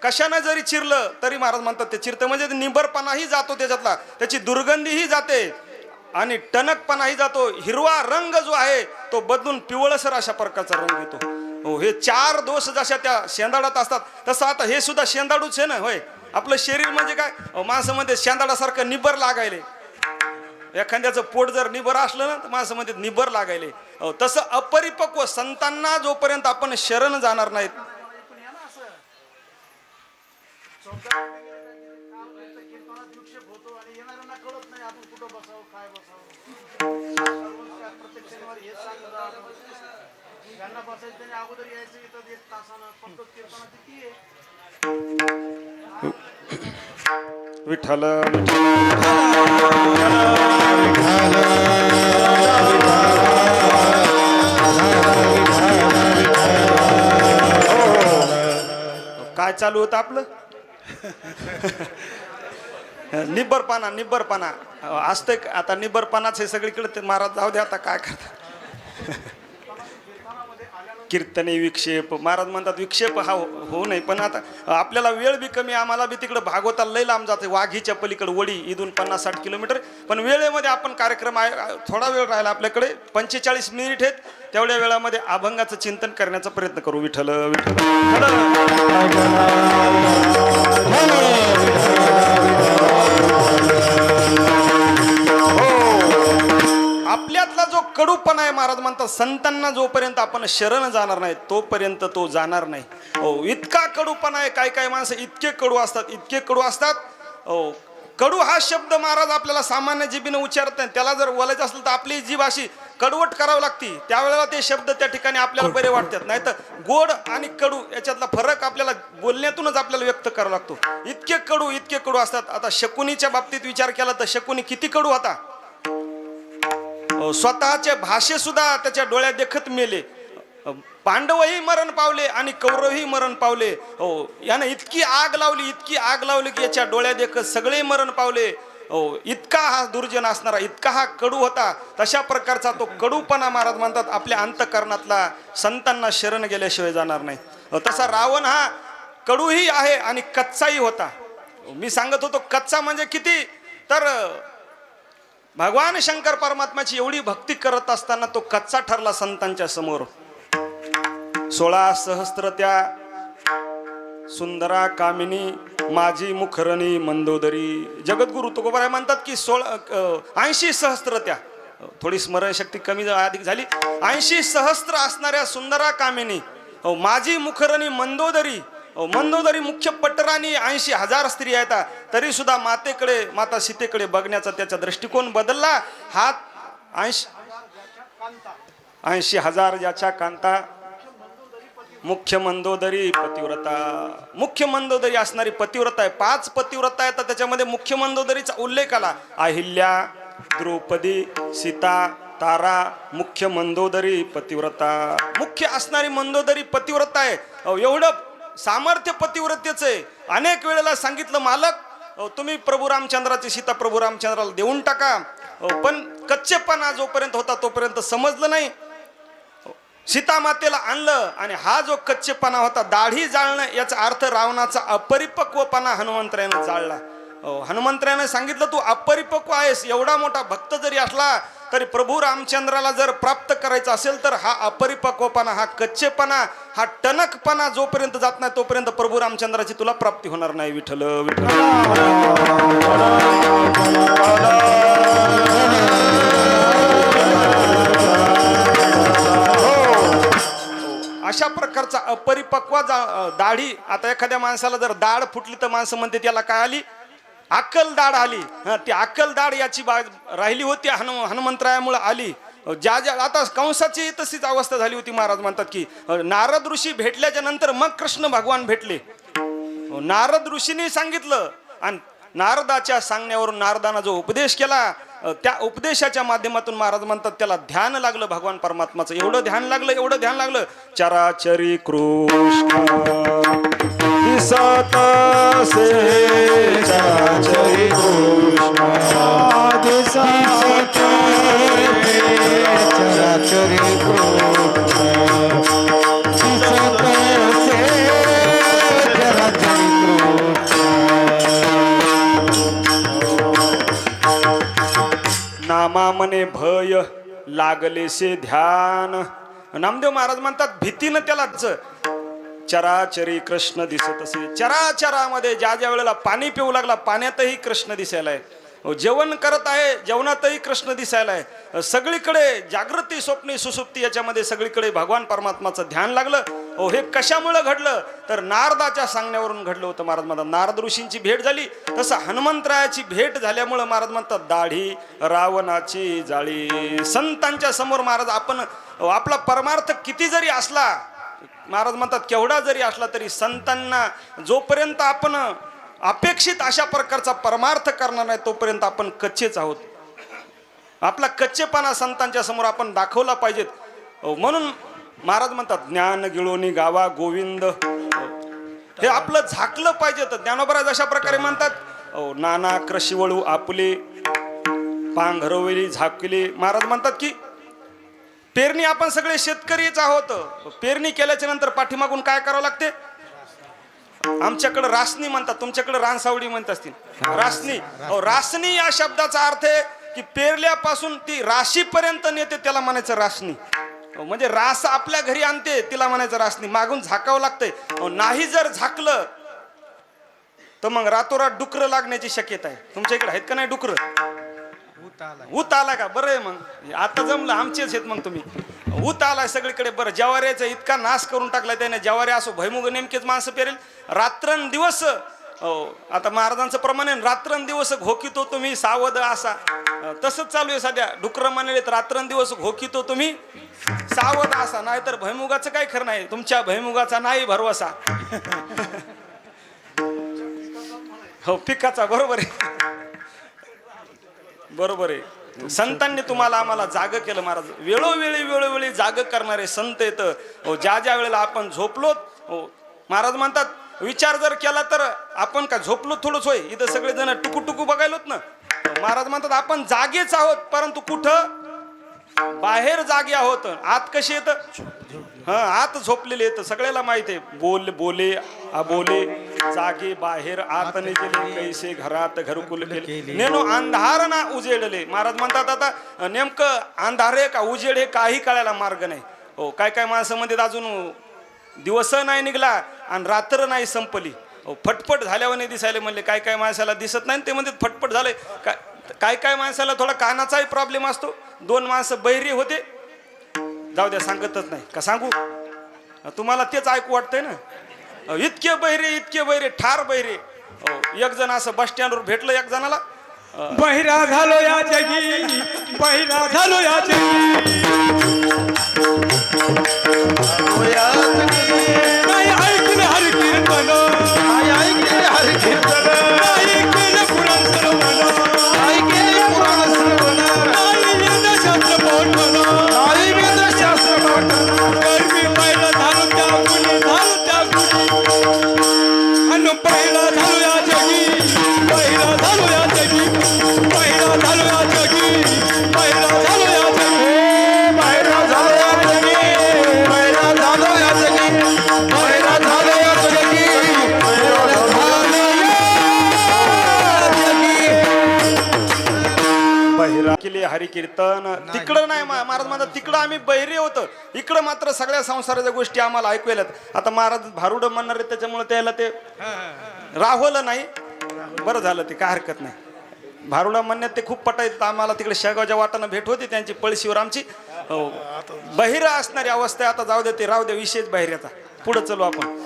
कशाने जरी चिरलं तरी महाराज म्हणतात ते चिरतं, म्हणजे निबरपणाही जातो त्याच्यातला, त्याची दुर्गंधीही जाते आणि टणकपणाही जातो. हिरवा रंग जो आहे तो बदलून पिवळसर अशा प्रकारचा रंग येतो. हे 4 दोष जशा त्या शेंदाडात असतात तसं आता हे सुद्धा शेंदाडूच आहे ना. होय आपलं शरीर म्हणजे काय माणसामध्ये शेंदाडासारखं निबर लागायले. एखाद्याचं पोट जर निबर असलं ना तर माणसामध्ये निबर लागायले. तसं अपरिपक्व संतांना जोपर्यंत आपण शरण जाणार नाहीत विठ्ठल काय चालू होतं आपलं निब्बरपणा असतंय आता निब्बरपणाच हे सगळीकडे ते महाराज जाऊ दे आता काय करता. कीर्तने विक्षेप महाराज म्हणतात विक्षेप हा होऊ नये पण आता आपल्याला वेळ बी कमी आम्हाला बी तिकडे भागवताला लई लांब जाते वाघीच्या पलीकडे वडी इथून 50-60 किलोमीटर पण वेळेमध्ये आपण कार्यक्रम थोडा वेळ राहिला आपल्याकडे 45 मिनिट आहेत तेवढ्या वेळामध्ये अभंगाचं चिंतन करण्याचा प्रयत्न करू. विठ्ठल आपल्यातला जो कडूपणा आहे महाराज म्हणतात संतांना जोपर्यंत आपण शरण जाणार नाही तोपर्यंत तो जाणार नाही. हो इतका कडूपणा आहे. काही काही माणसं इतके कडू असतात. हो कडू हा शब्द महाराज आपल्याला सामान्य जिभेने उच्चारत नाही. त्याला जर बोलायचं असेल तर आपली जीभ अशी कडवट करावी लागती त्यावेळेला ते शब्द त्या ठिकाणी आपल्याला बरे वाटतात. नाही तर गोड आणि कडू याच्यातला फरक आपल्याला बोलण्यातूनच आपल्याला व्यक्त करावा लागतो. इतके कडू असतात. आता शकुनीच्या बाबतीत विचार केला तर शकुनी किती कडू होता. स्वतःचे भाषे सुद्धा त्याच्या डोळ्यात देखत मेले. पांडवही मरण पावले आणि कौरवही मरण पावले. हो यानं इतकी आग लावली की याच्या डोळ्यात देखत सगळे मरण पावले. हो इतका हा दुर्जन असणारा इतका हा कडू होता. तशा प्रकारचा तो कडूपणा महाराज म्हणतात आपल्या अंतःकरणातला संतांना शरण गेल्याशिवाय जाणार नाही. तसा रावण हा कडूही आहे आणि कच्चाही होता. मी सांगत होतो कच्चा म्हणजे किती तर भगवान शंकर परमात्म्याची एवढी भक्ती करत असताना तो कच्चा ठरला संतांच्या समोर. 16 सहस्त्र त्या सुंदरा कामिनी माझी मुखरणी मंदोदरी. जगद्गुरु तुकोबाराय म्हणतात की 80 सहस्त्र त्या थोडी स्मरणशक्ती कमी अधिक झाली 80 सहस्त्र असणाऱ्या सुंदरा कामिनी माझी मुखरणी मंदोदरी. मंदोदरी मुख्य पटराणी 80,000 स्त्री आहेत तरी सुद्धा माता सीतेकडे बघण्याचा त्याचा दृष्टिकोन बदलला. हा 80,000 ज्याच्या कांता मुख्य मंदोदरी पतिव्रता. मुख्य मंदोदरी असणारी पतिव्रता आहे. 5 पतिव्रता आहेत त्याच्यामध्ये मुख्य मंदोदरीचा उल्लेख आला. अहिल्या द्रौपदी सीता तारा मुख्य मंदोदरी पतिव्रता. मुख्य असणारी मंदोदरी पतिव्रता आहे. एवढं सामर्थ्य पतिव्रतेच आहे. अनेक वेळेला सांगितलं मालक तुम्ही प्रभू रामचंद्राची सीता प्रभू रामचंद्राला देऊन टाका. पण कच्चेपणा जोपर्यंत होता तोपर्यंत समजलं नाही. सीता मातेला आणलं आणि हा जो कच्चेपणा होता दाढी जाळणं याचा अर्थ रावणाचा अपरिपक्वपणा हनुमंतरायानं जाळला. हनुमंतरायानं सांगितलं तू अपरिपक्व आहेस. एवढा मोठा भक्त जरी असला तरी प्रभू रामचंद्राला जर प्राप्त करायचं असेल तर हा अपरिपक्वपणा हा कच्चेपणा हा टणकपणा जोपर्यंत जात नाही तोपर्यंत प्रभू रामचंद्राची तुला प्राप्ती होणार नाही. विठ्ठल अशा प्रकारचा अपरिपक्व दाढी. आता एखाद्या माणसाला जर दाढ फुटली तर माणसं म्हणते त्याला काय आली अक्कल दाढ आली. ती अक्कल दाढ याची राहिली होती हनुमंतरायामुळे आली. ज्या आता कंसाची तशीच अवस्था झाली होती. महाराज म्हणतात की नारद ऋषी भेटल्याच्या नंतर मग कृष्ण भगवान भेटले. नारद ऋषींनी सांगितलं आणि नारदाच्या सांगण्यावरून नारदानं जो उपदेश केला त्या उपदेशाच्या माध्यमातून महाराज म्हणतात त्याला ध्यान लागलं भगवान परमात्माचं. एवढं ध्यान लागलं चराचरी कृष्ण दिसत से चराचरी कृष्ण दिसत चराचरी कृष्ण दिसत से चराचरी नामा मने भय लागले से ध्यान. नामदेव महाराज म्हणतात भीतीनं त्याला चराचरी कृष्ण दिसत असे. चराचरामध्ये ज्या ज्या वेळेला पाणी पिऊ लागला पाण्यातही कृष्ण दिसायला आहे. जेवण करत आहे जेवणातही कृष्ण दिसायला आहे. सगळीकडे जागृती स्वप्नी सुसुप्ती याच्यामध्ये सगळीकडे भगवान परमात्माचं ध्यान लागलं. हे कशामुळे घडलं तर नारदाच्या सांगण्यावरून घडलं होतं. महाराज म्हणतात नारद ऋषींची भेट झाली तसं हनुमंतरायाची भेट झाल्यामुळं महाराज म्हणतात दाढी रावणाची जाळी. संतांच्या समोर महाराज आपण आपला परमार्थ किती जरी असला महाराज म्हणतात केवढा जरी असला तरी संतांना जोपर्यंत आपण अपेक्षित अशा प्रकारचा परमार्थ करणार नाही तोपर्यंत आपण कच्चेच आहोत. आपला कच्चेपणा संतांच्या समोर आपण दाखवला पाहिजेत. म्हणून महाराज म्हणतात ज्ञान गिळोनी गावा गोविंद. हे आपलं झाकलं पाहिजे. तर ज्ञानोबराज अशा प्रकारे म्हणतात नाना कृषीवळू आपले पांघरवली झाकले. महाराज म्हणतात की पेरणी आपण सगळे शेतकरीच आहोत. पेरणी केल्याच्या नंतर पाठीमागून काय करावं लागते. आमच्याकडे रासनी म्हणतात तुमच्याकडे रानसावडी म्हणत असतील. रासनी. रासनी या शब्दाचा अर्थ आहे की पेरल्यापासून ती राशीपर्यंत नेते त्याला म्हणायचं रासनी. म्हणजे रास आपल्या घरी आणते तिला म्हणायचं रासनी. मागून झाकावं लागतंय. नाही जर झाकलं तर मग रातोरात डुकर लागण्याची शक्यता आहे. तुमच्या इकडे आहेत का नाही डुकर. ऊत आला का बरं आहे. मग आता जमलं आमचेच आहेत. मग तुम्ही ऊत आलाय सगळीकडे. बरं ज्वाऱ्याचा इतका नाश करून टाकलाय त्याने. ज्वारी असो भैमुग नेमकेच माणसं पेरेल रात्रंदिवस. आता महाराजांचं प्रमाण आहे रात्रंदिवस घोकितो तुम्ही सावध असा. तसंच चालू आहे सध्या. डुकर म्हणाले रात्रंदिवस घोकितो तुम्ही सावध असा. नाहीतर भैमुगाचं काय खरं नाही. तुमच्या भैमुगाचा नाही भरवसा. हो पिकाचा. बरोबर आहे बरोबर आहे. संतांनी तुम्हाला आम्हाला जाग केलं महाराज. वेळोवेळी जाग करणारे संत येतं. ज्या ज्या वेळेला आपण झोपलो महाराज म्हणतात विचार जर केला तर आपण का झोपलो थोडंच होय. इथं सगळे जण टुकू बघायलोत ना. महाराज म्हणतात आपण जागेच आहोत परंतु कुठं बाहेर जागे आहोत. आत कशी येतं आत झोपलेले येतं सगळ्याला माहिती आहे. बोले अबोले जागे बाहेर आतने गेले कैसे घरात घरकुल केले नेनो अंधार ना उजेडले. महाराज म्हणतात आता नेमकं अंधार आहे का उजेड हे काही कळायला मार्ग नाही. हो काय माणसं म्हणतात अजून दिवस नाही निघला आणि रात्र नाही संपली. फटफट झाल्यावर नाही दिसायला म्हणले. काय माणसाला दिसत नाही ते म्हणतात फटफट झालंय. काय माणसाला थोडा कानाचाही प्रॉब्लेम असतो. 2 माणसं बहिरे होते. जाऊ द्या सांगतच नाही का सांगू तुम्हाला तेच ऐकू वाटतंय ना. इतके बहिरे ठार बहिरे. एक जण असं बस स्टँडवर भेटलं एक जणाला. बहिरा झालो या जगी बहिरा झालो या जगी नाही ऐकलं हरी कीर्तन नाही ऐकले हरी कीर्तन नाही केलं पुराण श्रवण नाही केले पुराण श्रवण नाही वेदशास्त्र पठण नाही वेदशास्त्र पठण कर्मी पहिला झालो त्या गुणी आणि पहिला झालो या जगी पहिला झालो या जगी पहिला झालो या जगी पहिला झालो या जगी पहिला झालो या जगी पहिला झालो या जगी पहिला झालो या जगी पहिला झालो बहिरा केले हरी कीर्तन. तिकडं नाही महाराज म्हणतात तिकडं आम्ही बहिरे होतो. इकडं मात्र सगळ्या संसाराच्या गोष्टी आम्हाला ऐकू येतात. आता महाराज भारुड म्हणणार आहेत त्याच्यामुळे त्याला ते राहवलं नाही. बरं झालं ते काय हरकत नाही. भारुडा म्हणण्यात ते खूप पटायत. आम्हाला तिकडे शेगावच्या वाटानं भेट होती त्यांची पळशीवर आमची. बहिरा असणारी अवस्था आहे. आता जाऊ दे ते राहू दे विशेष बहिऱ्याचा. पुढे चलू आपण.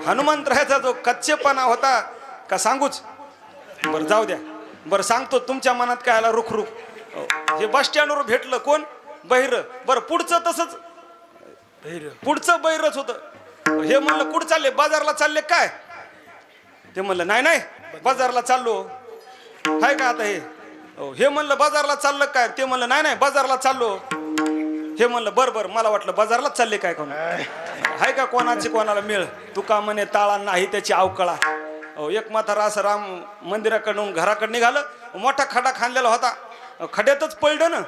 हनुमंतरायाचा जो कच्चेपणा होता का सांगूच. बरं जाऊ द्या. बरं सांगतो तुमच्या मनात काय आला रुख हे बस स्टँडवर भेटलं कोण बहिर. बरं पुढचं तसंच पुढचं बहिरच होतं. हे म्हणलं कुठं चालले बाजारला चालले काय. ते म्हणलं नाही बाजारला चाललो हाय का. आता हे म्हणलं बाजारला चाललं काय. ते म्हणलं नाही बाजारला चाललो. हे म्हणलं बरं मला वाटलं बाजारलाच चालले काय कोण हाय का कोणाची कोणाला मिळ. तुका म्हणे ताळा नाही त्याची अवकळा. एक म्हातारा असं राम मंदिराकडून घराकडे निघालं. मोठा खडा खांदलेला होता. खड्यातच पडलं ना.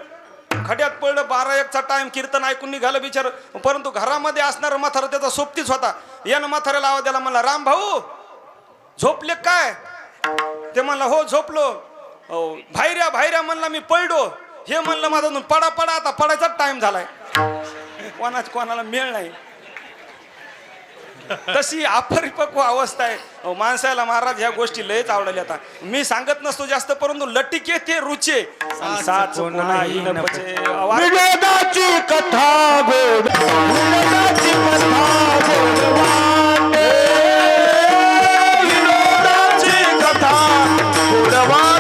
खड्यात पडलं. 12-1चा टाइम कीर्तन ऐकून निघालं बिचार. परंतु घरामध्ये असणारा म्हातारा त्याचा सोबतीच होता. यानं म्हाताऱ्याला आवाज द्याला. म्हणला राम भाऊ झोपले काय. ते म्हणला हो झोपलो. भाईऱ्या म्हणला मी पडलो. हे म्हणलं माझा पडा आता पडायचा टाइम झालाय. कोणाला मेळ नाही. तशी अपरिपक्व अवस्था आहे. माणसाला महाराज ह्या गोष्टी लयच आवडल्या. आता मी सांगत नसतो जास्त, परंतु लटिके ते रुचे साच कोणाही न पचे. विनोदाची कथा गोड, विनोदाची कथा गोड वाटे, विनोदाची कथा गोड वाटे,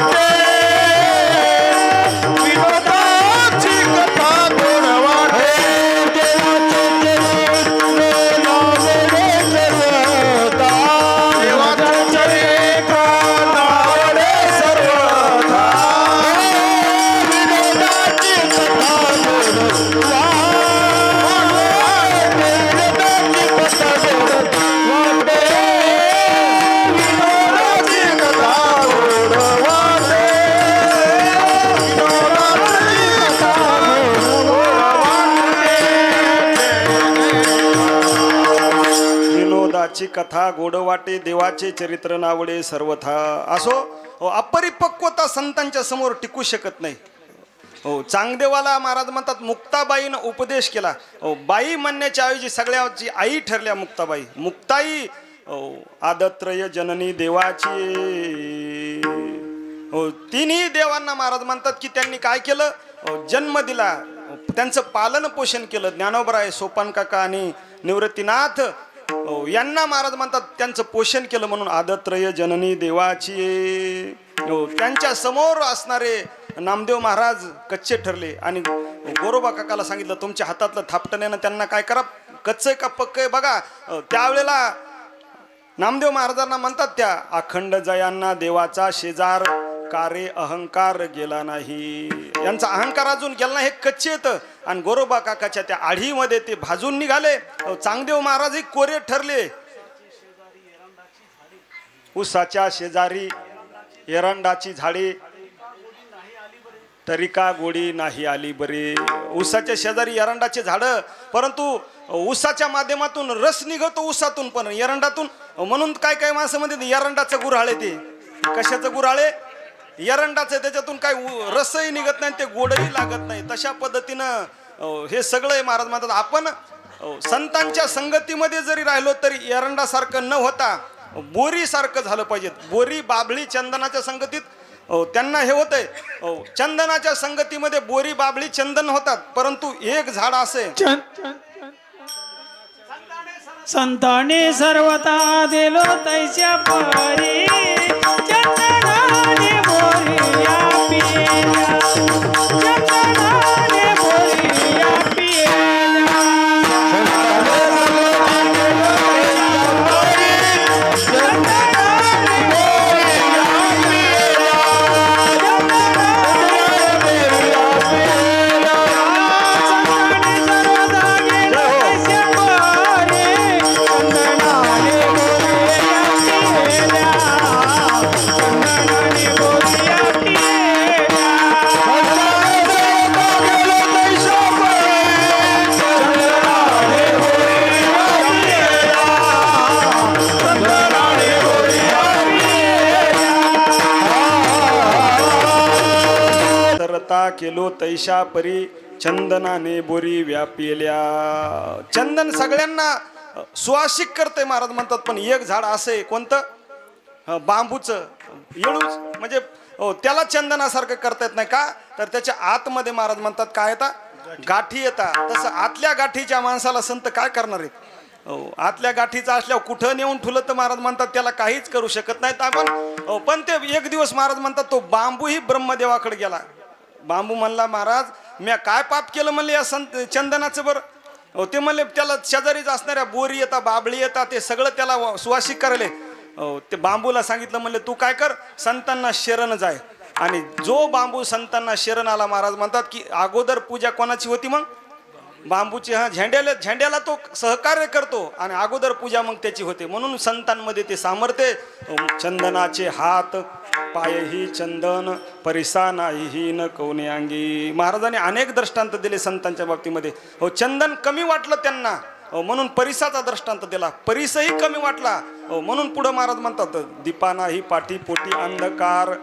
विनोदाची कथा गोड वाटे. देवाचे चरित्र नावडे सर्वथा, विनोदाची कथा गोड वाटे, विनोदाची कथा गोड वाटे, विनोदाची कथा गोड वाटे, विनोदाची कथा गोड वाटे, देवाचे चरित्र नावडे सर्वथा. असो, अपरिपक्वता संतांच्या समोर टिकू शकत नाही. हो, चांगदेवाला महाराज म्हणतात मुक्ताबाईनं उपदेश केला. बाई म्हणण्याच्या ऐवजी सगळ्याची आई ठरल्या मुक्ताबाई. मुक्ताई आदत्रय जननी देवाची. हो, तिन्ही देवांना महाराज म्हणतात की त्यांनी काय केलं, जन्म दिला, त्यांचं पालन पोषण केलं. ज्ञानोबराय, सोपान काका आणि निवृत्तीनाथ यांना महाराज म्हणतात त्यांचं पोषण केलं, म्हणून आदत्रय जननी देवाची. त्यांच्या समोर असणारे नामदेव महाराज कच्चे ठरले आणि गोरोबा काकाला सांगितलं तुमच्या हातातलं थापटण्यानं त्यांना काय करा, कच्चे का पक्के बघा. त्यावेळेला नामदेव महाराजांना म्हणतात त्या अखंड जयांना देवाचा शेजार, कारे अहंकार गेला नाही. यांचा अहंकार अजून गेला नाही, हे कच्चे येतं. आणि गोरोबा काकाच्या त्या आढीमध्ये ते भाजून निघाले. चांगदेव महाराजही कोरे ठरले. उसाच्या शेजारी एरंडाची झाडे, तरी का गोडी नाही आली बरे. उसाच्या शेजारी एरंडाचे झाडं, परंतु उसाच्या माध्यमातून रस निघतो उसातून पण एरंडातून. म्हणून काय काय माणसं म्हणते एरंडाचं गुऱ्हाळे. ते कशाचं गुऱ्हाळे? एरंडाचं. त्याच्यातून काय रसही निघत नाही, ते गोडही लागत नाही. तशा पद्धतीनं हे सगळं महाराज म्हणतात आपण संतांच्या संगतीमध्ये जरी राहिलो तरी एरंडासारखं न होता बोरी सारखं झालं पाहिजे. बोरी, बाभळी, चंदनाच्या संगतीत त्यांना हे होतंय. चंदनाच्या संगतीमध्ये बोरी, बाभळी, चंदन होतात, परंतु एक झाड असे संताने सर्वता दिलो तैच्या परी, चंदनाने बोरिया पिया, चंदनाने बोरिया पिया. केलो तैशा परी, चंदनाने बोरी व्यापिल्या. चंदन सगळ्यांना सुवासिक करते महाराज म्हणतात, पण एक झाड असे कोणतं, बांबूचं. येळूच म्हणजे त्याला चंदनासारखं करता येत नाही का, तर त्याच्या आतमध्ये महाराज म्हणतात काय येतात, गाठी येतात. तसं आतल्या गाठीच्या माणसाला संत काय करणार आहेत. आतल्या गाठीचा असल्यावर कुठं नेऊन ठुलं तर महाराज म्हणतात त्याला काहीच करू शकत नाहीत आपण. पण ते एक दिवस महाराज म्हणतात तो बांबूही ब्रह्मदेवाकडे गेला. बांबू म्हणला महाराज मी काय पाप केलं म्हणले या संत चंदनाचं बरं. ते म्हणले त्याला शेजारीच असणाऱ्या बोरी येतात, बाबळी येतात, ते सगळं त्याला सुवासिक करायले. ते बांबूला सांगितलं म्हणले तू काय कर, संतांना शरण जाय. आणि जो बांबू संतांना शरण आला महाराज म्हणतात की अगोदर पूजा कोणाची होती मग बांबूची. हा झेंड्याला तो सहकार्य करतो आणि अगोदर पूजा मग त्याची होते. म्हणून संतांमध्ये ते सामर्थ्य. चंदनाचे हात पायही चंदन, परिसा नाहीही न कोणी अंगी. महाराजांनी अनेक दृष्टांत दिले संतांच्या बाबतीमध्ये. चंदन कमी वाटलं त्यांना म्हणून परिसाचा दृष्टांत दिला. परिसही कमी वाटला म्हणून पुढं महाराज म्हणतात दीपा नाही पाठी पोटी अंधकार.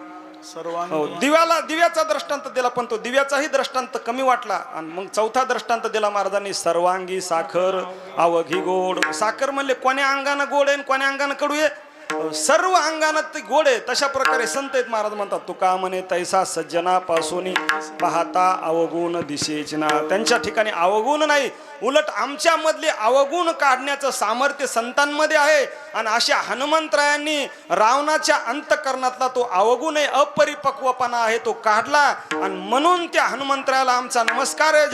हो, दिव्याचा दृष्टांत दिला, पण तो दिव्याचाही दृष्टांत कमी वाटला. आणि मग चौथा दृष्टांत दिला महाराजांनी, सर्वांगी साखर अवघी गोड. साखर म्हणले कोण्या अंगानं गोड आहे कोण्या अंगानं कडू आहे, सर्व अंगानं ते गोड आहे. तशा प्रकारे संत आहेत. महाराज म्हणतात, तुका म्हणे तैसा सज्जना पासून पाहता अवगुण दिशेच ना. त्यांच्या ठिकाणी अवगुण नाही, उलट आमच्या मधले अवगुण काढण्याचं सामर्थ्य संतांमध्ये आहे. आणि अशा हनुमंतरायांनी रावणाच्या अंतकरणातला तो अवगुण आहे, अपरिपक्वपणा आहे, तो काढला. आणि म्हणून त्या हनुमंतरायाला आमचा नमस्कार आहे.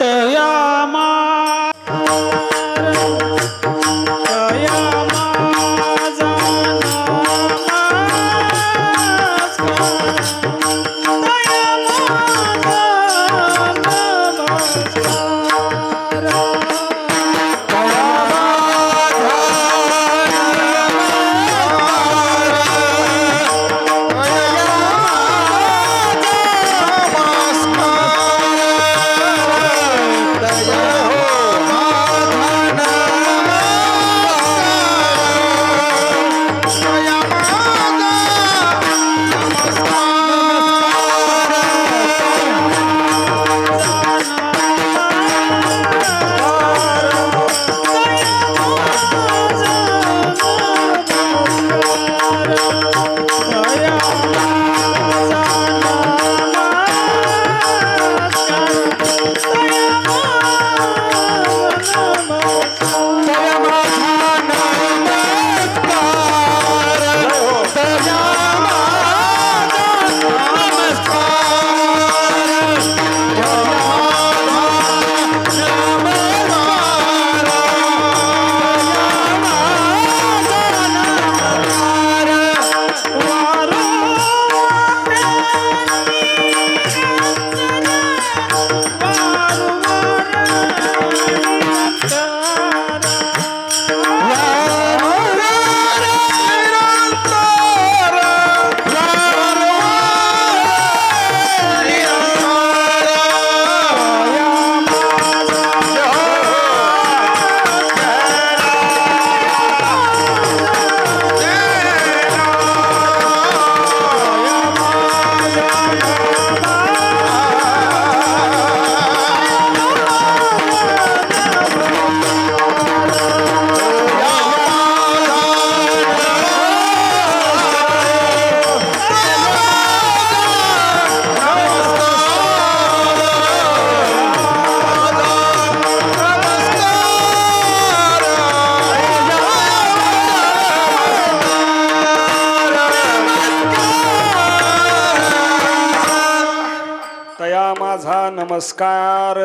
तया माझा नमस्कार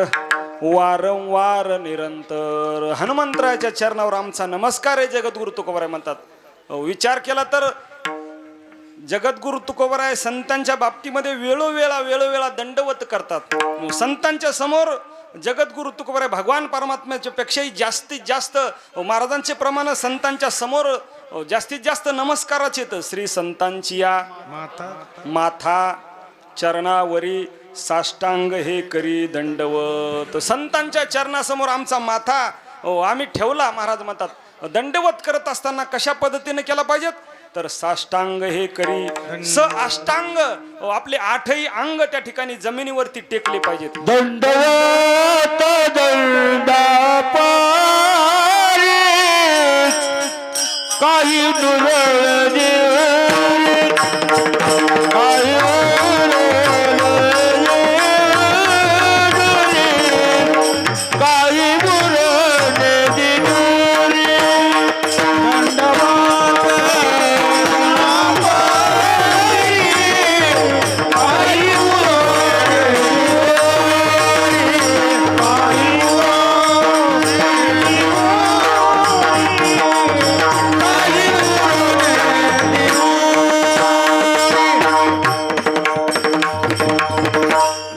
वारंवार निरंतर. हनुमंतरायाच्या चरणावर आमचा नमस्कार आहे. जगद्गुरु तुकोबाराय म्हणतात. विचार केला तर जगद्गुरु तुकोबाराय संतांच्या बाबतीमध्ये वेळोवेळा दंडवत करतात. संतांच्या समोर जगद्गुरु तुकोबाराय भगवान परमात्म्याच्या पेक्षाही जास्तीत जास्त महाराजांचे प्रमाण संतांच्या समोर जास्तीत जास्त नमस्काराचे. तर श्री संतांची या माथा चरणावरी साष्टांग हे करी दंडवत. संतांच्या चरणासमोर आमचा माथा आम्ही ठेवला. महाराज म्हणतात दंडवत करत असताना कशा पद्धतीने केला पाहिजेत, तर साष्टांग हे करी स अष्टांग आपले आठही अंग त्या ठिकाणी जमिनीवरती टेकले पाहिजेत. दंडवत दंडा पारी काही दुर्बळ देव काही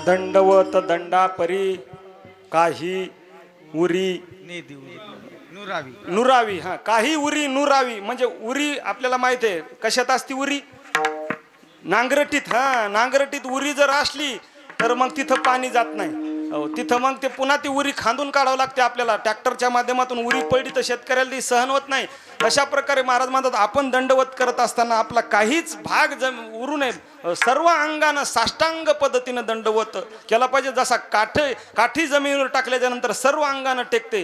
दंडवत दंडा परी काही उरी नुरावी. हा, काही उरी नुरावी म्हणजे उरी आपल्याला माहित आहे कशात असती उरी, नांगरटीत. हा, नांगरटीत उरी जर असली तर मग तिथं पाणी जात नाही. तिथं मग ते पुन्हा ती उरी खांदून काढावं लागते आपल्याला. ट्रॅक्टरच्या माध्यमातून उरी पडली तर शेतकऱ्याला ती सहन होत नाही. अशा प्रकारे महाराज म्हणतात आपण दंडवत करत असताना आपला काहीच भाग उरू नये, सर्व अंगानं साष्टांग पद्धतीनं दंडवत केला पाहिजे. जसा काठी जमिनीवर टाकल्याच्या नंतर सर्व अंगानं टेकते.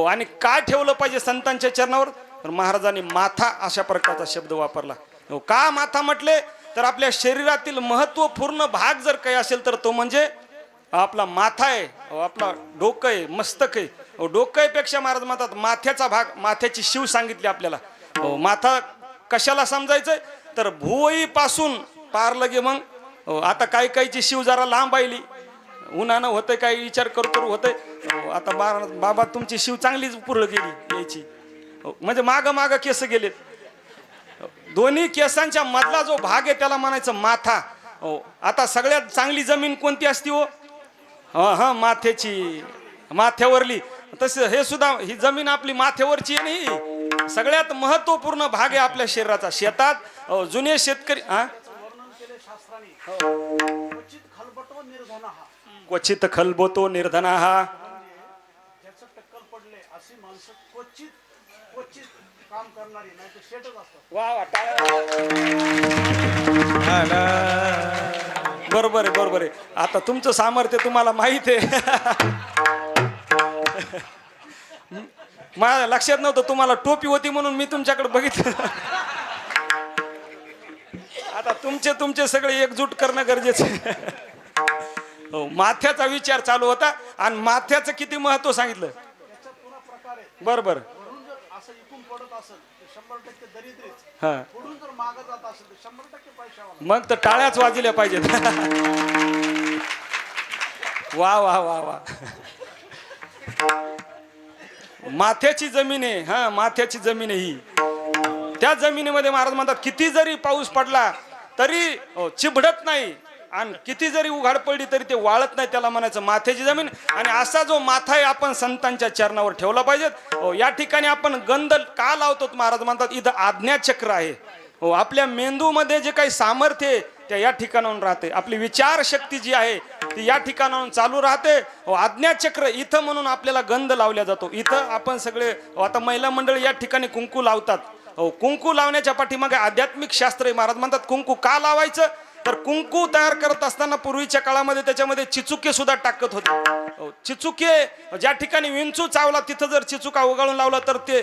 आणि काय ठेवलं पाहिजे संतांच्या चरणावर, तर महाराजांनी माथा अशा प्रकारचा शब्द वापरला. का माथा म्हटले, तर आपल्या शरीरातील महत्वपूर्ण भाग जर काही असेल तर तो म्हणजे आपला माथा आहे, आपला डोकं आहे, मस्तक आहे. डोक्यापेक्षा महाराज म्हणतात माथ्याचा भाग, माथ्याची शिव सांगितली आपल्याला. माथा कशाला समजायचंय, तर भुवई पासून पार लगे मग आता काही काहीची शिव जरा लांब आली, उन्हानं होतंय, काही विचार करू होतंय. आता बाबा तुमची शिव चांगलीच पुरळ गेली यायची, म्हणजे माग केस गेलेत. दोन्ही केसांच्या मधला जो भाग आहे त्याला म्हणायचं माथा. आता सगळ्यात चांगली जमीन कोणती असती हो? हा माथ्याची, माथ्यावरली. तसं हे सुद्धा ही जमीन आपली माथ्यावरची आहे. नाही, सगळ्यात महत्वपूर्ण भाग आहे आपल्या शरीराचा. शेतात जुने शेतकरी क्वचित खलबतो निर्धना हा बरोबर आहे, बरोबर आहे. आता तुमचं सामर्थ्य तुम्हाला माहित आहे. माझ्या लक्षात नव्हतं तुम्हाला टोपी होती म्हणून मी तुमच्याकडे बघितलं. आता तुमचे सगळे एकजूट करणं गरजेचं आहे. माथ्याचा विचार चालू होता आणि माथ्याचं किती महत्व सांगितलं. बरोबर. हा, मग तर टाळ्याच वाजल्या पाहिजेत. वा वा वा वा. माथ्याची जमीन आहे. हा, माथ्याची जमीन आहे ही. त्या जमिनीमध्ये महाराज म्हणतात किती जरी पाऊस पडला तरी चिबडत नाही, आणि किती जरी उघाड पडली तरी ते वाळत नाही. त्याला म्हणायचं माथ्याची जमीन. आणि असा जो माथा आहे आपण संतांच्या चरणावर ठेवला पाहिजेत. या ठिकाणी आपण गंध का लावतो, महाराज म्हणतात इथं आज्ञाचक्र आहे. आपल्या मेंदूमध्ये जे काही सामर्थ्य आहे त्या या ठिकाणाहून राहते. आपली विचारशक्ती जी आहे ती या ठिकाणाहून चालू राहते. आज्ञाचक्र इथं म्हणून आपल्याला गंध लावला जातो. इथं आपण सगळे आता महिला मंडळी या ठिकाणी कुंकू लावतात. कुंकू लावण्याच्या पाठीमागे आध्यात्मिक शास्त्र आहे. महाराज म्हणतात कुंकू का लावायचं, तर कुंकू तयार करत असताना पूर्वीच्या काळामध्ये त्याच्यामध्ये चिचुके सुद्धा टाकत होते. चिचुके ज्या ठिकाणी विंचू चावला तिथं जर चिचुका उगाळून लावला तर ते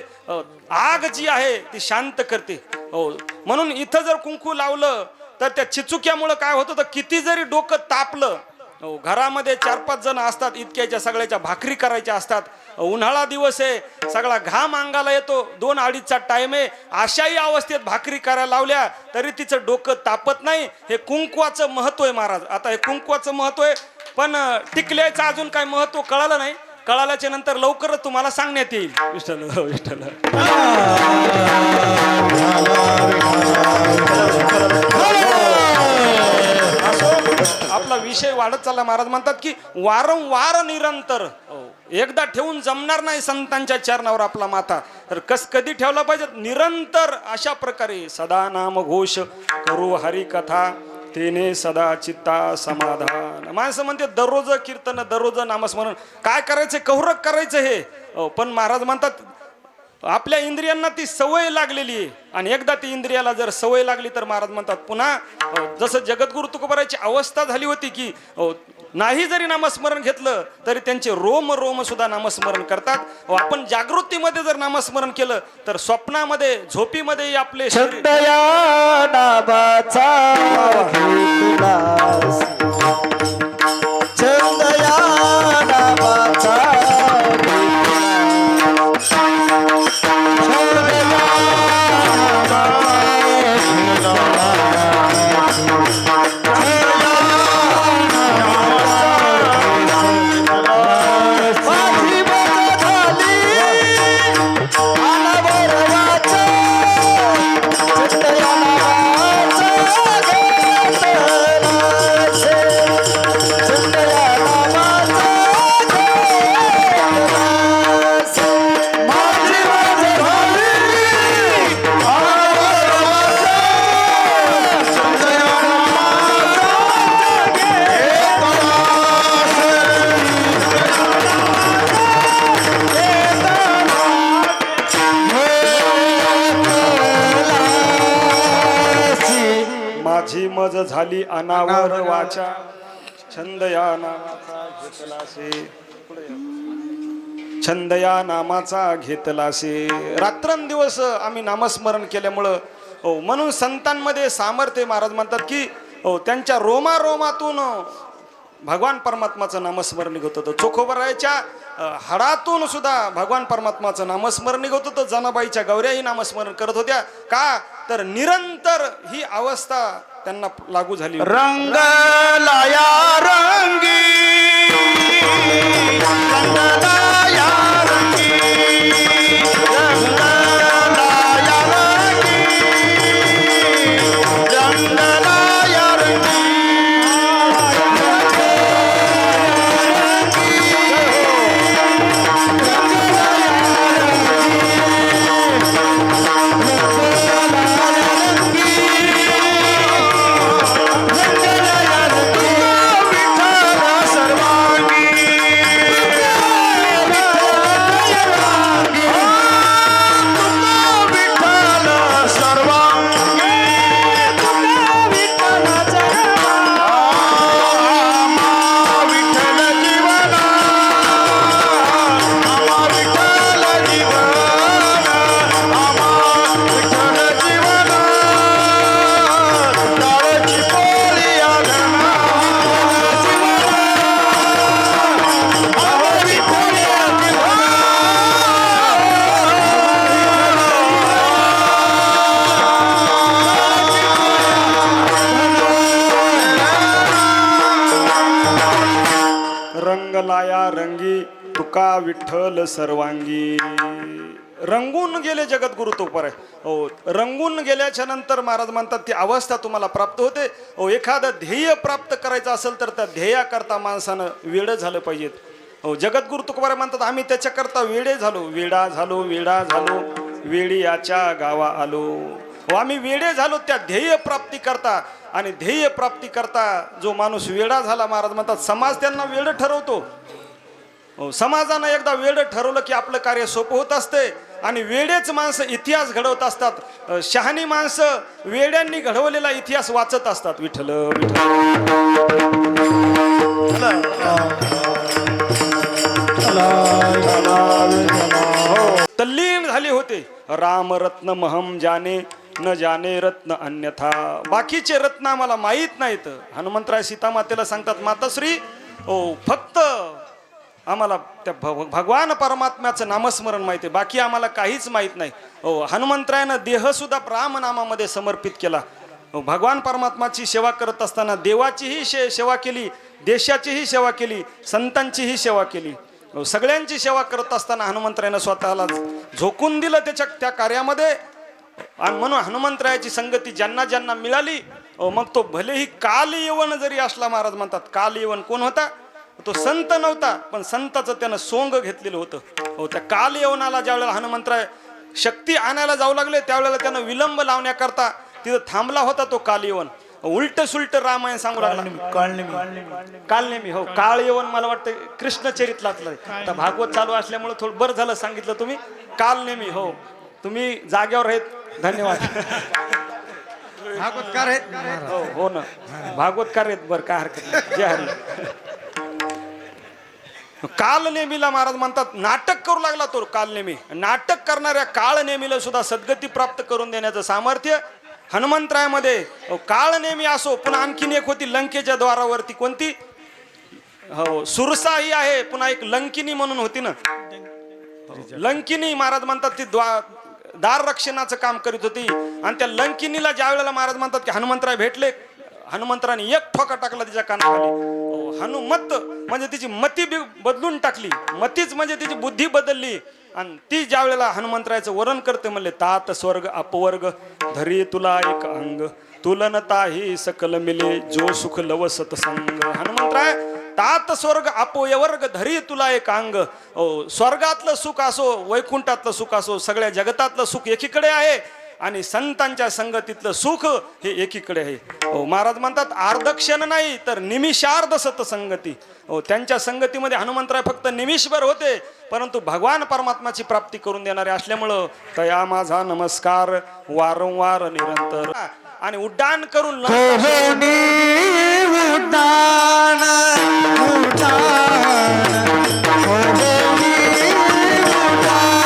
आग जी आहे ती शांत करते. म्हणून इथं जर कुंकू लावलं तर त्या चिचुक्यामुळं काय होतं, तर किती जरी डोकं तापलं, घरामध्ये 4-5 जण असतात, इतक्याच्या सगळ्याच्या भाकरी करायच्या असतात, उन्हाळा दिवस आहे, सगळा घाम अंगाला येतो, 2-2:30चा टाइम आहे, अशाही अवस्थेत भाकरी करायला लावल्या तरी तिचं डोकं तापत नाही. हे कुंकवाचं महत्व आहे महाराज. आता हे कुंकवाचं महत्व आहे, पण टिकल्याचं अजून काय महत्व कळालं नाही. कळाल्याच्या नंतर लवकरच तुम्हाला सांगण्यात येईल. विठ्ठल विठ्ठल. आपला विषय वाढत चालला. महाराज म्हणतात की वारंवार निरंतर, एकदा ठेवून जमणार नाही संतांच्या चरणावर आपला माथा, तर कधी ठेवला पाहिजे, निरंतर अशा प्रकारे सदा नाम घोष करू हरी कथा तेने सदा चित्ता समाधान. माणसं म्हणते दररोज कीर्तन, दररोज नामस्मरण. काय करायचं, कौरक करायचं हे. पण महाराज म्हणतात आपल्या इंद्रियांना ती सवय लागलेली आहे, आणि एकदा ती इंद्रियाला जर सवय लागली तर महाराज म्हणतात पुन्हा जसं जगद्गुरु तुकोबाराची अवस्था झाली होती की नाही जरी नामस्मरण घेतलं तरी त्यांचे रोम रोम सुद्धा नामस्मरण करतात. आपण जागृतीमध्ये जर नामस्मरण केलं तर स्वप्नामध्ये, झोपीमध्ये आपले माझी मज झाली अनावर वाचा छंद या नामाचा घेतलासे छंद या नामाचा घेतलासे रात्रंदिवस आम्ही नामस्मरण केल्यामुळं म्हणून संतांमध्ये सामर्थ्य महाराज म्हणतात की त्यांच्या रोमारोमातून भगवान परमात्माचं नामस्मरण निघत होतं चोखोबरायच्या हाडातून सुद्धा भगवान परमात्माचं नामस्मरण निघत होतं जनाबाईच्या गौऱ्याही नामस्मरण करत होत्या का तर निरंतर ही अवस्था त्यांना लागू झाली रंग लाया रंगी रंग लाया रंगी रंग लाया रंगी रंग लाया रंगी रंग लाया रंगी तुका विठ्ठल सर्वांगी रंगून गेले जगद्गुरु तो पर हो रंगून गेल्याच्या नंतर महाराज म्हणतात ती अवस्था तुम्हाला प्राप्त होते हो एखादं ध्येय प्राप्त करायचं असेल तर त्या ध्येयाकरता माणसानं वेड झालं पाहिजेत हो जगद्गुरु तुकोबार म्हणतात आम्ही त्याच्याकरता वेडे झालो वेडा झालो वेडी याच्या गावा आलो हो आम्ही वेडे झालो त्या ध्येय प्राप्ती करता आणि ध्येय प्राप्ती करता जो माणूस वेडा झाला महाराज म्हणतात समाज त्यांना वेड ठरवतो हो समाजानं एकदा वेड ठरवलं की आपलं कार्य सोपं होत असते आणि वेडेच माणसं इतिहास घडवत असतात शहाणी माणसं वेड्यांनी घडवलेला इतिहास वाचत असतात विठ्ठल तल्लीन झाले होते रामरत्न महम जाने न जाने रत्न अन्यथा बाकीचे रत्न आम्हाला माहीत नाहीत हनुमंतराय सीतामातेला सांगतात माताश्री ओ फक्त आम्हाला त्या भगवान परमात्म्याचं नामस्मरण माहिती आहे बाकी आम्हाला काहीच माहीत नाही हो हनुमंतरायानं देह सुद्धा रामनामामध्ये समर्पित केला भगवान परमात्माची सेवा करत असताना देवाचीही सेवा केली देशाचीही सेवा केली संतांचीही सेवा केली सगळ्यांची सेवा करत असताना हनुमंतरायानं स्वतःला झोकून दिलं त्या कार्यामध्ये आणि म्हणून हनुमंतरायाची संगती ज्यांना ज्यांना मिळाली मग तो भलेही काल यवन जरी असला महाराज म्हणतात काल यवन कोण होता तो संत नव्हता पण संताचं त्यानं सोंग घेतलेलं होतं हो त्या काल यवनाला ज्या वेळेला हनुमंतराय शक्ती आणायला जाऊ लागले त्यावेळेला त्यानं विलंब लावण्याकरता तिथं थांबला होता तो काल यवन उलट सुलट रामायण सांगू लागला कालनेमी हो काळ यवन मला वाटतं कृष्णचरित्रातलं आता भागवत चालू असल्यामुळे थोडं बरं झालं सांगितलं तुम्ही कालनेमी हो तुम्ही जाग्यावर आहेत धन्यवाद भागवतकार आहेत हो ना भागवतकार आहेत बरं काय हरकत नाही जय हरी कालनेमीला महाराज म्हणतात नाटक करू लागला तो कालनेमी नाटक करणाऱ्या काळनेमीला सुद्धा सद्गती प्राप्त करून देण्याचं सामर्थ्य हनुमंतरायामध्ये काळनेमी असो पुन्हा आणखीन एक होती लंकेच्या द्वारावरती कोणती हो सुरसा ही आहे पुन्हा एक लंकिनी म्हणून होती ना लंकिनी महाराज म्हणतात ती दार रक्षणाचं काम करीत होती आणि त्या लंकिनीला ज्या वेळेला महाराज म्हणतात की हनुमंतराय भेटले हनुमंतराने एक ठोका टाकला तिच्या कानाखाली हनुमत म्हणजे तिची मती बदलून टाकली मतीच म्हणजे तिची बुद्धी बदलली आणि ती ज्या वेळेला हनुमंतरायाचं वरण करते म्हणले तात स्वर्ग अपवर्ग धरी तुला एक अंग तुलनता ही सकल मिले जो सुख लव सतसंग हनुमंतराय तात स्वर्ग अपोयवर्ग धरी तुला एक अंग स्वर्गातलं सुख असो वैकुंठातलं सुख असो सगळ्या जगतातलं सुख एकीकडे आहे आणि संतांच्या संगतीतलं सुख हे एकीकडे आहे महाराज म्हणतात अर्धक्षण नाही तर निमिषार्ध सतसंगती त्यांच्या संगतीमध्ये हनुमंतराय फक्त निमिषभर होते परंतु भगवान परमात्माची प्राप्ती करून देणारे असल्यामुळं तया माझा नमस्कार वारंवार निरंतर आणि उड्डाण करून कोहणी उड्डाण उड्डाण कोहणी उड्डाण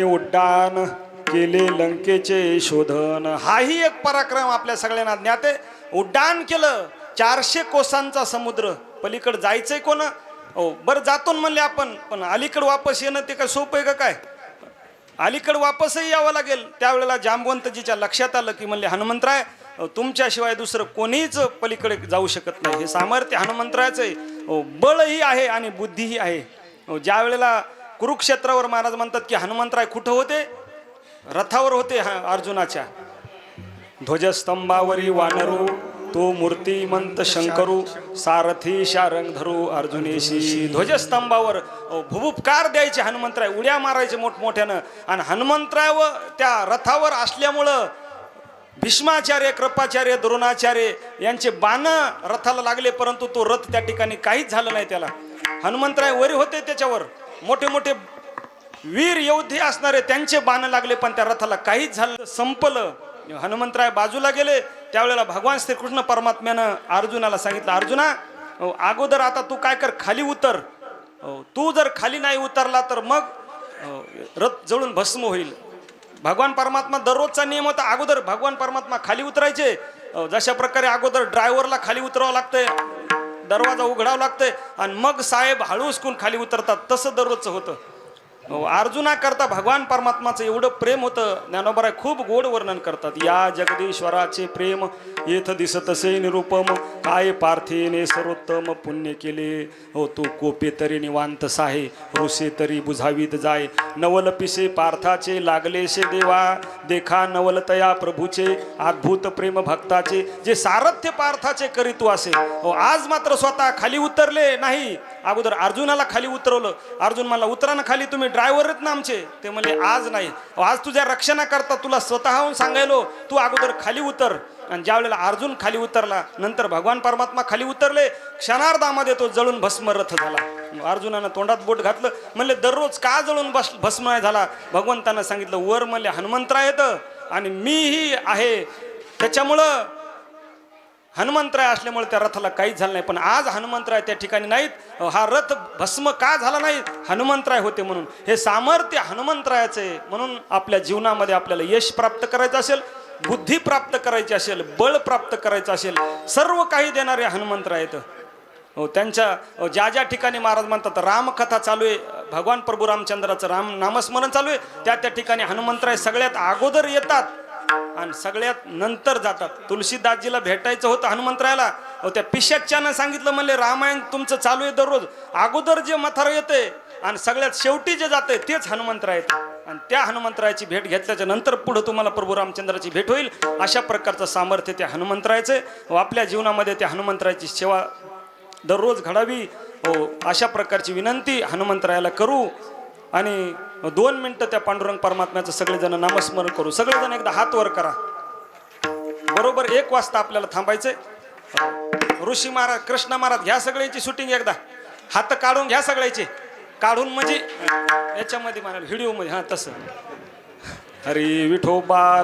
उड्डाण केले लंकेचे शोधन. हाही एक पराक्रम आपल्या सगळ्यांना ज्ञात आहे. उड्डाण केलं 400 कोसांचा समुद्र, पलीकडे जायचंय कोण? हो बरं जातो म्हणले आपण, पण अलीकडे वापस येणं ते काय सोपं आहे का काय? अलीकडे वापसही यावं लागेल. त्यावेळेला जांबवंतजीच्या लक्षात आलं की म्हणले हनुमंतराय तुमच्याशिवाय दुसरं कोणीच पलीकडे जाऊ शकत नाही. हे सामर्थ्य हनुमंतरायचं आहे. बळही आहे आणि बुद्धीही आहे. ज्या वेळेला कुरुक्षेत्रावर महाराज म्हणतात की हनुमंतराय कुठं होते? रथावर होते अर्जुनाच्या. ध्वजस्तंभावरी वानरू तो मूर्तिमंत शंकरू सारथी शारंग धरू अर्जुनेशी. ध्वजस्तंभावर भुभुपकार द्यायचे हनुमंतराय, उड्या मारायचे मोठमोठ्यानं. आणि हनुमंतराय व त्या रथावर असल्यामुळं भीष्माचार्य, कृपाचार्य, द्रोणाचार्य यांचे बाण रथाला लागले, परंतु तो रथ त्या ठिकाणी काहीच झालं नाही त्याला. हनुमंतराय वरी होते त्याच्यावर, मोठे मोठे वीर योद्धे असणारे त्यांचे बाण लागले, पण त्या रथाला काहीच झालं, संपलं. हनुमंतराय बाजूला गेले. त्यावेळेला भगवान श्रीकृष्ण परमात्म्यानं अर्जुनाला सांगितलं, अर्जुना अगोदर आता तू काय कर, खाली उतर. तू जर खाली नाही उतरला तर मग रथ जळून भस्म होईल. भगवान परमात्मा दररोजचा नियम होता, अगोदर भगवान परमात्मा खाली उतरायचे. जशा प्रकारे अगोदर ड्रायव्हरला खाली उतरावं लागतंय, दरवाजा उघडावं लागतंय, आणि मग साहेब हळूचकून खाली उतरतात, तसं दररोजचं होतं. अर्जुना करता भगवान परमात्माचं एवढं प्रेम होतं. ज्ञानोबराय खूप गोड वर्णन करतात. या जगदीश्वराचे प्रेम येथ दिसतसे निरुपम, काय पार्थेने सर्वोत्तम पुण्य केले. हो तू कोपे तरी निवांत साहे, ऋषे तरी बुझावीत जाय. नवल पिसे पार्थाचे लागलेशे देवा, देखा नवल तया प्रभूचे अद्भुत प्रेम भक्ताचे. जे सारथ्य पार्थाचे करीतू असे. हो आज मात्र स्वतः खाली उतरले नाही, अगोदर अर्जुनाला खाली उतरवलं. अर्जुन मला उतरा ना खाली, तुम्ही ड्रायव्हर आहेत ना आमचे. ते म्हणले आज नाही, आज तुझ्या रक्षणाकरता तुला स्वतःहून सांगायलो, तू अगोदर खाली उतर. आणि ज्या वेळेला अर्जुन खाली उतरला, नंतर भगवान परमात्मा खाली उतरले. क्षणार्धामध्ये तो जळून भस्म रथ झाला. अर्जुनानं तोंडात बोट घातलं, म्हणले दररोज का जळून भस्म नाही झाला? भगवंतानं सांगितलं, वर म्हणले हनुमंतराय येतं आणि मीही आहे, त्याच्यामुळं हनुमंतराय असल्यामुळे त्या रथाला काहीच झालं नाही. पण आज हनुमंतराय त्या ठिकाणी नाहीत. हा रथ भस्म का झाला नाही? हनुमंतराय होते म्हणून. हे सामर्थ्य हनुमंतरायाचं आहे. म्हणून आपल्या जीवनामध्ये आपल्याला यश प्राप्त करायचं असेल, बुद्धी प्राप्त करायची असेल, बळ प्राप्त करायचं असेल, सर्व काही देणारे हनुमंतराय आहेत. त्यांच्या ज्या ज्या ठिकाणी महाराज म्हणतात रामकथा चालू आहे, भगवान प्रभू रामचंद्राचं राम नामस्मरण चालू आहे, त्या त्या ठिकाणी हनुमंतराय सगळ्यात अगोदर येतात आणि सगळ्यात नंतर जातात. तुलसीदासजीला भेटायचं होतं हनुमंतरायाला, त्या पिशाच्यानं सांगितलं, म्हणले रामायण तुमचं चालू आहे दररोज, अगोदर जे मथार येते आणि सगळ्यात शेवटी जे जाते तेच हनुमंतराय येते. आणि त्या हनुमंतरायाची भेट घेतल्याच्या नंतर पुढे तुम्हाला प्रभू रामचंद्राची भेट होईल. अशा प्रकारचं सामर्थ्य त्या हनुमंतरायाचे व आपल्या जीवनामध्ये त्या हनुमंतरायाची सेवा दररोज घडावी. अशा प्रकारची विनंती हनुमंतरायाला करू आणि 2 मिनिटं त्या पांडुरंग परमात्म्याचं सगळेजण नामस्मरण करू. सगळेजण एकदा हात वर करा. बरोबर 1 वाजता आपल्याला थांबायचंय. ऋषी महाराज, कृष्ण महाराज, ह्या सगळ्यांची शूटिंग एकदा हात काढून घ्या. सगळ्याचे काढून म्हणजे याच्यामध्ये म्हणा व्हिडिओ मध्ये. हा तसं हरी विठोबा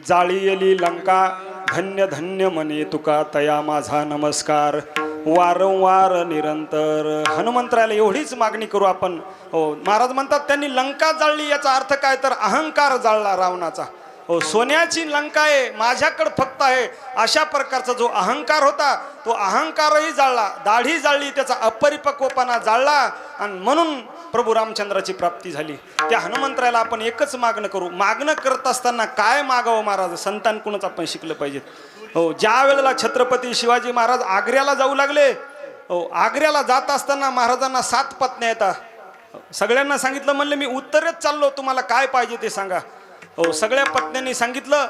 जाळी येली लंका धन्य धन्य म्हणे तुका तया माझा नमस्कार. वारंवार निरंतर हनुमंतरायाला एवढीच मागणी करू आपण. महाराज म्हणतात त्यांनी लंका जाळली. याचा अर्थ काय तर अहंकार जाळला रावणाचा. सोन्याची लंका आहे, माझ्याकडे फक्त आहे, अशा प्रकारचा जो अहंकार होता तो अहंकारही जाळला. दाढी जाळली, त्याचा अपरिपक्वपणा जाळला आणि म्हणून प्रभू रामचंद्राची प्राप्ती झाली. त्या हनुमंतरायाला आपण एकच मागणं करू. मागणं करत असताना काय मागावं महाराज, संतांकडूनच आपण शिकलं पाहिजे. ज्या वेळेला छत्रपती शिवाजी महाराज आग्र्याला जाऊ लागले, आग्र्याला जात असताना महाराजांना 7 पत्न्या येतात. सगळ्यांना सांगितलं, म्हणले मी उत्तरेत चाललो, तुम्हाला काय पाहिजे ते सांगा. सगळ्या पत्न्यांनी सांगितलं.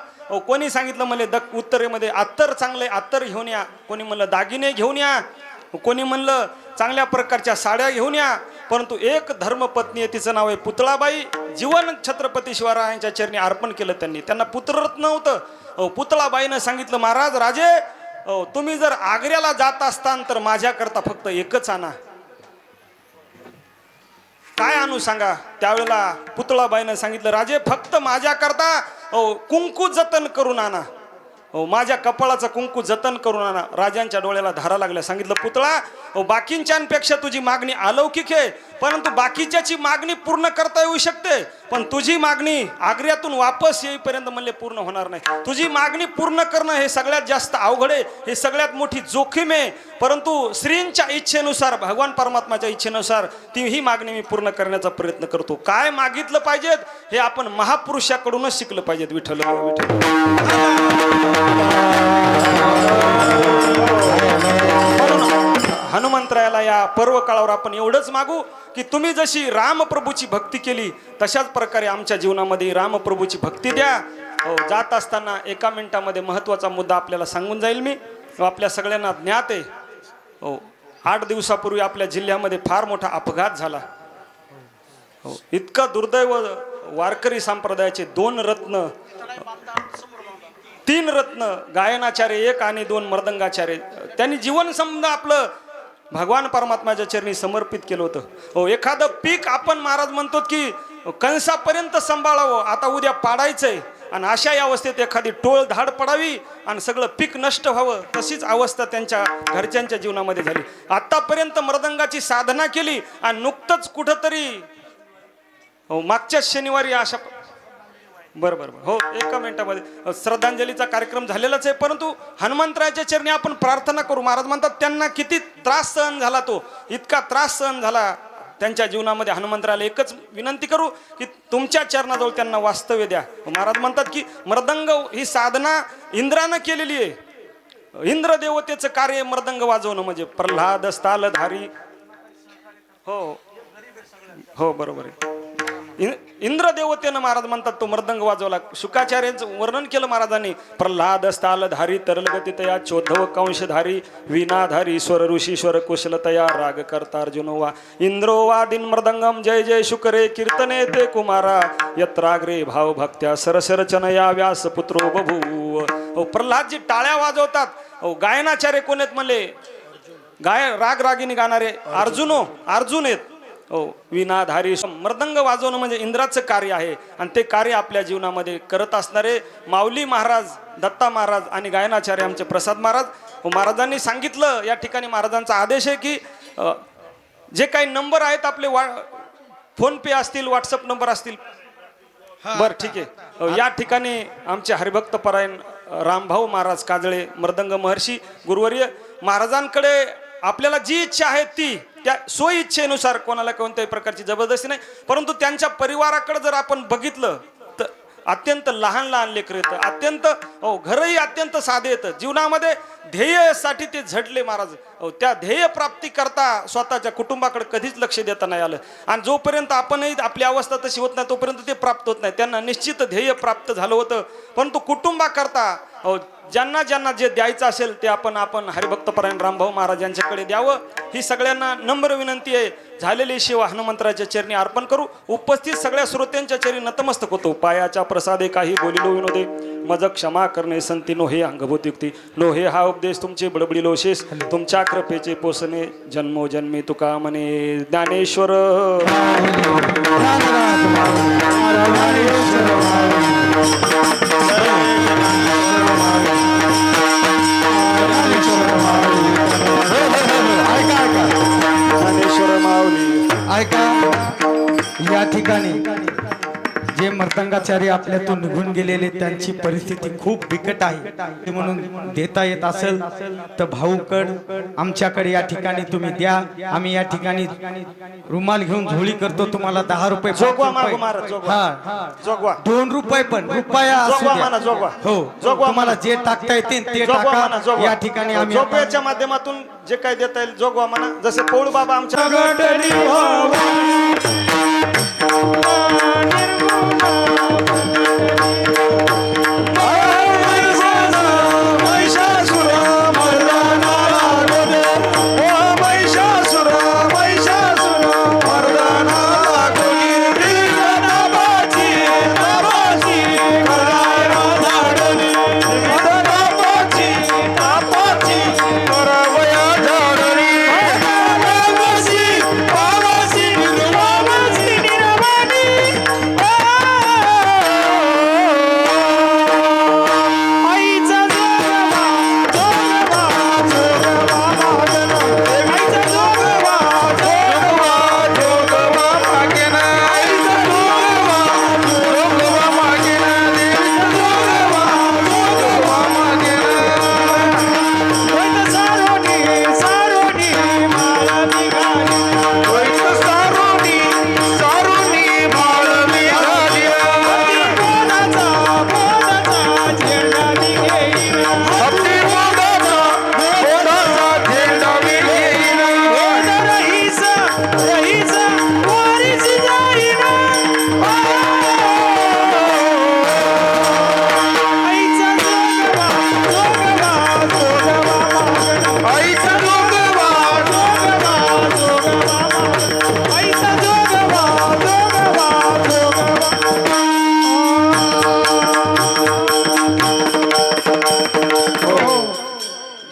कोणी सांगितलं म्हणले उत्तरेमध्ये अत्तर चांगले अत्तर घेऊन या, कोणी म्हणलं दागिने घेऊन या, कोणी म्हणलं चांगल्या प्रकारच्या साड्या घेऊन या. परंतु एक धर्मपत्नी आहे, तिचं नाव आहे पुतळाबाई. जीवन छत्रपती शिवरायांच्या चरणी अर्पण केलं त्यांनी. त्यांना पुत्ररत्न नव्हतं. पुतळाबाईनं सांगितलं, महाराज राजे, तुम्ही जर आग्र्याला जात असतान तर माझ्याकरता फक्त एकच आणा. काय आणू सांगा. त्यावेळेला पुतळाबाईनं सांगितलं, राजे फक्त माझ्याकरता कुंकू जतन करून आणा. माझ्या कपाळाचं कुंकू जतन करून आणा. राजांच्या डोळ्याला धारा लागल्या. सांगितलं, पुतळा बाकींच्यापेक्षा तुझी मागणी अलौकिक आहे, परंतु बाकीच्याची मागणी पूर्ण करता येऊ शकते, पण तुझी मागणी आग्र्यातून वापस येईपर्यंत म्हणले पूर्ण होणार नाही. तुझी मागणी पूर्ण करणं हे सगळ्यात जास्त अवघड आहे, हे सगळ्यात मोठी जोखीम आहे. परंतु श्रींच्या इच्छेनुसार, भगवान परमात्माच्या इच्छेनुसार ती ही मागणी मी पूर्ण करण्याचा प्रयत्न करतो. काय मागितलं पाहिजेत हे आपण महापुरुषाकडूनच शिकलं पाहिजेत. विठ्ठल हनुमंतरायाला या पर्व काळावर आपण एवढंच मागू की तुम्ही जशी रामप्रभूची भक्ती केली तशाच प्रकारे आमच्या जीवनामध्ये रामप्रभूची भक्ती द्या. जात असताना 1 मिनिटामध्ये महत्त्वाचा मुद्दा आपल्याला सांगून जाईल मी. आपल्या सगळ्यांना ज्ञात आहे, 8 दिवसापूर्वी आपल्या जिल्ह्यामध्ये फार मोठा अपघात झाला. इतका दुर्दैव. वारकरी संप्रदायाचे 2 रत्न, 3 रत्न, गायनाचार्य 1 आणि 2 मृदंगाचार्य, त्यांनी जीवन समजा आपलं भगवान परमात्म्याच्या चरणी समर्पित केलं होतं. एखादं पीक आपण महाराज म्हणतो की कंसापर्यंत सांभाळावं, आता उद्या पाडायचंय, आणि अशा अवस्थेत एखादी टोळ धाड पडावी आणि सगळं पीक नष्ट व्हावं, तशीच अवस्था त्यांच्या घरच्यांच्या जीवनामध्ये झाली. आतापर्यंत मृदंगाची साधना केली आणि नुकतंच कुठंतरी मागच्या शनिवारी अशा बरोबर हो 1 मिनिटामध्ये श्रद्धांजलीचा कार्यक्रम झालेलाच आहे. परंतु हनुमंतरायाच्या चरणी आपण प्रार्थना करू. महाराज म्हणतात त्यांना किती त्रास सहन झाला, तो इतका त्रास सहन झाला. त्यांच्या जीवनामध्ये हनुमंतराला एकच विनंती करू की तुमच्या चरणाजवळ त्यांना वास्तव्य द्या. महाराज म्हणतात की मृदंग ही साधना इंद्रानं केलेली आहे. इंद्र देवतेचं कार्य मृदंग वाजवणं म्हणजे प्रल्हाद स्थालधारी. हो हो बरोबर आहे. इंद्र देवतेनं महाराज म्हणतात तो मृदंग वाजवला. शुकाचार्यांचं वर्णन केलं महाराजांनी. प्रल्हाद स्थालधारी तरलगतितया चोद्धव कंशधारी वीणाधारी स्वर ऋषीश्वर कुशलतया राग करता अर्जुनोवा इंद्रो वादिन मृदंगम जय जय शुकरे कीर्तने ते कुमारा यत्राग्रे भाव भक्त्या सरसरचनया व्यास पुत्रो बभूव. प्रल्हादजी टाळ्या वाजवतात. गायनाचार्य कोण आहेत म्हणले? राग रागिनी गाणारे अर्जुन आहेत. विनाधारी मृदंग वाजवणं म्हणजे इंद्राचं कार्य आहे आणि ते कार्य आपल्या जीवनामध्ये करत असणारे माऊली महाराज, दत्ता महाराज आणि गायनाचार्य आमचे प्रसाद महाराज. महाराजांनी सांगितलं या ठिकाणी महाराजांचा आदेश आहे की जे काही नंबर आहेत आपले फोन पे असतील, व्हॉट्सअप नंबर असतील. बर ठीक आहे. या ठिकाणी आमचे हरिभक्त परायण रामभाऊ महाराज काजळे मृदंग महर्षी गुरुवर्य महाराजांकडे आपल्याला जी इच्छा आहे ती त्या स्वइच्छेनुसार, कोणाला कोणत्याही प्रकारची जबरदस्ती नाही. परंतु त्यांच्या परिवाराकडे जर आपण बघितलं तर अत्यंत लहान लहान लेकरं येतं, अत्यंत घरही अत्यंत साधे येतं. जीवनामध्ये ध्येयासाठी ते झटले महाराज. त्या ध्येय प्राप्ती करता स्वतःच्या कुटुंबाकडे कधीच लक्ष देता नाही आलं. आणि जोपर्यंत आपणही आपली अवस्था तशी होत नाही तोपर्यंत ते प्राप्त होत नाही. त्यांना निश्चित ध्येय प्राप्त झालं होतं. परंतु कुटुंबाकरता ज्यांना ज्यांना जे द्यायचं असेल ते आपण हरिभक्तपरायण रामभाऊ महाराज यांच्याकडे द्यावं ही सगळ्यांना नम्र विनंती आहे. झालेली सेवा हनुमंतराच्या चरणी अर्पण करू. उपस्थित सगळ्या श्रोत्यांच्या चरणी नतमस्तक होतो. पायाच्या प्रसादे काही बोलिलो विनोदे मज क्षमा करणे संती नो हे अंगभूत युक्ती नो हे हा उपदेश तुमचे बडबडिलो शेष तुमच्या कृपेचे पोसणे जन्मोजन्मी तुका म्हणे ज्ञानेश्वर. ऐका, या ठिकाणी जे मर्दंगाचार्य आपल्यातून निघून गेलेले त्यांची परिस्थिती खूप बिकट आहे. म्हणून देता येत असेल तर भाऊकड आमच्याकडे या ठिकाणी तुम्ही द्या. आम्ही या ठिकाणी रुमाल घेऊन झोळी करतो. तुम्हाला 10 रुपये, जोगवा 2 रुपये पण रुपया असू द्या. हो, तुम्हाला जे टाकता येतील ते टाका. या ठिकाणी आम्ही जोगव्याच्या माध्यमातून जे काही देता येईल जोगवा म्हणा. जसे पौळ बाबा आमच्या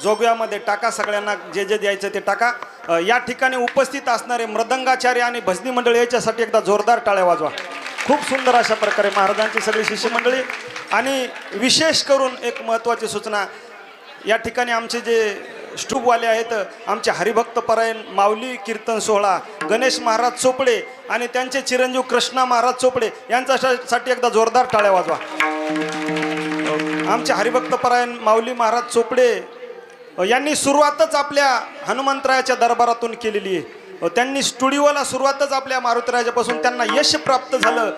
जोगव्यामध्ये टाका. सगळ्यांना जे जे द्यायचं ते टाका. या ठिकाणी उपस्थित असणारे मृदंगाचार्य आणि भजनी मंडळी याच्यासाठी एकदा जोरदार टाळ्या वाजवा. खूप सुंदर अशा प्रकारे महाराजांची सगळी शिष्यमंडळी. आणि विशेष करून एक महत्त्वाची सूचना, या ठिकाणी आमचे जे स्टूबवाले आहेत आमचे हरिभक्त परायण माऊली कीर्तन सोहळा गणेश महाराज चोपडे आणि त्यांचे चिरंजीव कृष्णा महाराज चोपडे यांच्यासाठी एकदा जोरदार टाळ्या वाजवा. आमचे हरिभक्त परायण माऊली महाराज चोपडे यांनी सुरुवातच आपल्या हनुमंतरायाच्या दरबारातून केलेली आहे. त्यांनी स्टुडिओला सुरुवातच आपल्या मारुतीराजापासून त्यांना यश प्राप्त झालं.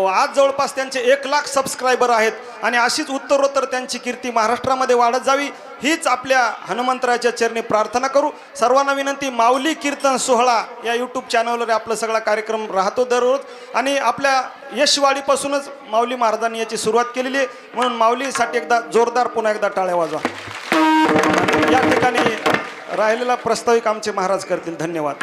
आज जवळपास त्यांचे 1,00,000 सबस्क्रायबर आहेत आणि अशीच उत्तरोत्तर त्यांची कीर्ती महाराष्ट्रामध्ये वाढत जावी हीच आपल्या हनुमंतरायाच्या चरणी प्रार्थना करू. सर्वांना विनंती, माऊली कीर्तन सोहळा या यूट्यूब चॅनलवर आपला सगळा कार्यक्रम राहतो दररोज आणि आपल्या यशवाडीपासूनच माऊली महाराजांनी याची सुरुवात केलेली आहे. म्हणून माऊलीसाठी एकदा जोरदार पुन्हा एकदा टाळ्या वाजवा. या ठिकाणी राहिलेला प्रस्ताविक आमचे महाराज करतील. धन्यवाद.